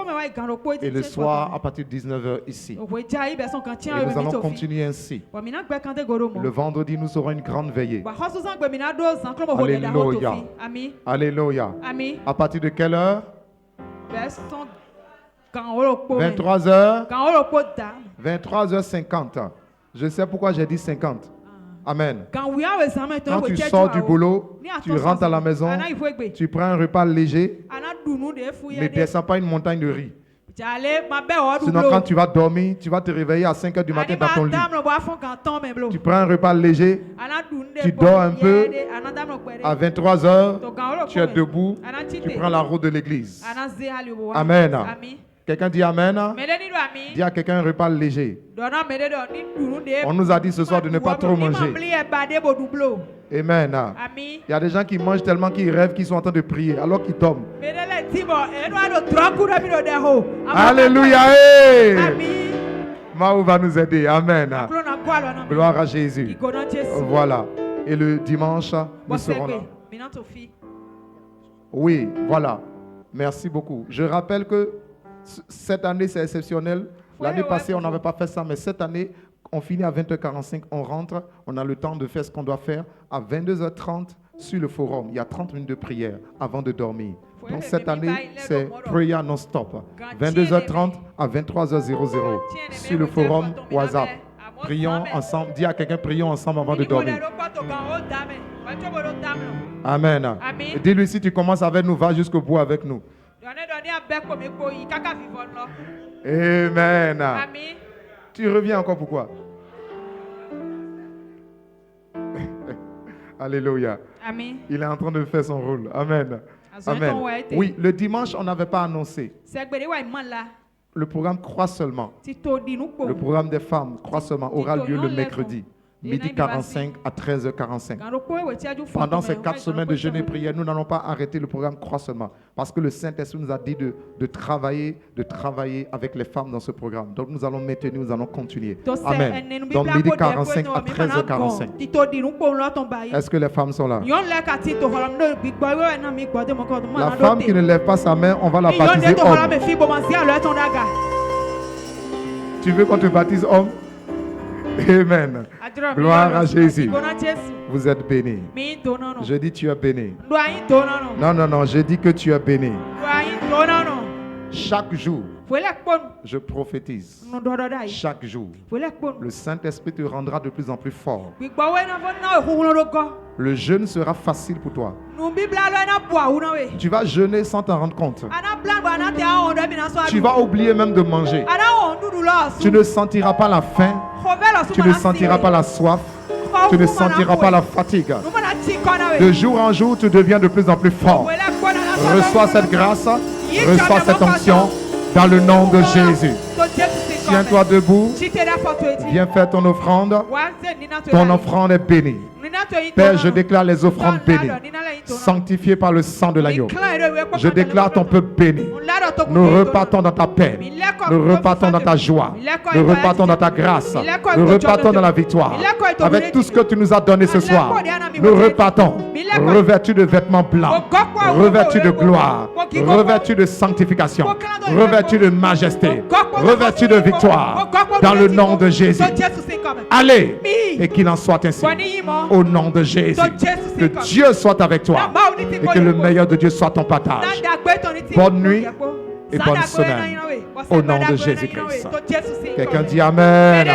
Et le soir, à partir de 19h ici. Et nous allons continuer ainsi. Le vendredi, nous aurons une grande veillée. Alléluia. Alléluia. À partir de quelle heure? 23h. 23h50. Je sais pourquoi j'ai dit 50. Amen. Quand tu sors du boulot, tu rentres à la maison, tu prends un repas léger, ne descends pas une montagne de riz. Sinon, quand tu vas dormir, tu vas te réveiller à 5h du matin dans ton lit. Tu prends un repas léger, tu dors un peu, à 23h, tu es debout, tu prends la route de l'église. Amen. Quelqu'un dit Amen. Dis à quelqu'un un repas léger. On nous a dit ce soir de ne pas trop manger. Amen. Il y a des gens qui mangent tellement qu'ils rêvent qu'ils sont en train de prier alors qu'ils dorment. Alléluia. Hey! Mahou va nous aider. Amen. Gloire à Jésus. Voilà. Et le dimanche, nous serons là. Oui, voilà. Merci beaucoup. Je rappelle que cette année, c'est exceptionnel. L'année passée, on n'avait pas fait ça, mais cette année, on finit à 20h45, on rentre, on a le temps de faire ce qu'on doit faire. À 22h30, sur le forum, il y a 30 minutes de prière avant de dormir. Donc cette année, c'est prayer non-stop. 22h30 à 23h00. Sur le forum WhatsApp. Prions ensemble. Dis à quelqu'un, prions ensemble avant de dormir. Amen. Dis-lui, si tu commences avec nous, va jusqu'au bout avec nous. Amen. Tu reviens encore pourquoi? Alléluia. Amen. Il est en train de faire son rôle. Amen. Amen. Oui, le dimanche, on n'avait pas annoncé. Le programme Croix seulement. Le programme des femmes Croix seulement aura lieu le mercredi. Midi 45 à 13h45. Pendant ces 4 semaines de jeûne et prière, nous n'allons pas arrêter le programme Croix seulement. Parce que le Saint-Esprit nous a dit de travailler avec les femmes dans ce programme. Donc nous allons maintenir, nous allons continuer. Amen. Donc midi 45 à 13h45. Est-ce que les femmes sont là? La femme qui ne lève pas sa main, on va la baptiser homme. Tu veux qu'on te baptise homme? Amen. Gloire à Jésus. Vous êtes bénis. Je dis tu es béni. Non, je dis que tu es béni. Chaque jour, je prophétise. Chaque jour, le Saint-Esprit te rendra de plus en plus fort. Le jeûne sera facile pour toi. Tu vas jeûner sans t'en rendre compte. Tu vas oublier même de manger. Tu ne sentiras pas la faim. Tu ne sentiras pas la soif. Tu ne sentiras pas la fatigue. De jour en jour, tu deviens de plus en plus fort. Reçois cette grâce. Reçois cette onction dans le nom de Jésus. Tiens-toi debout. Viens faire ton offrande. Ton offrande est bénie. Père, je déclare les offrandes bénies, sanctifiées par le sang de l'agneau. Je déclare ton peuple béni. Nous repartons dans ta paix. Nous repartons dans ta joie. Nous repartons dans ta grâce. Nous repartons dans la victoire. Avec tout ce que tu nous as donné ce soir, nous repartons revêtus de vêtements blancs, revêtus de gloire, revêtus de sanctification, revêtus de majesté, revêtus de victoire. Dans le nom de Jésus. Allez, et qu'il en soit ainsi. Au nom de Jésus. Que Dieu soit avec toi et que le meilleur de Dieu soit ton partage. Bonne nuit et bonne semaine. Au nom de Jésus-Christ. Quelqu'un dit Amen.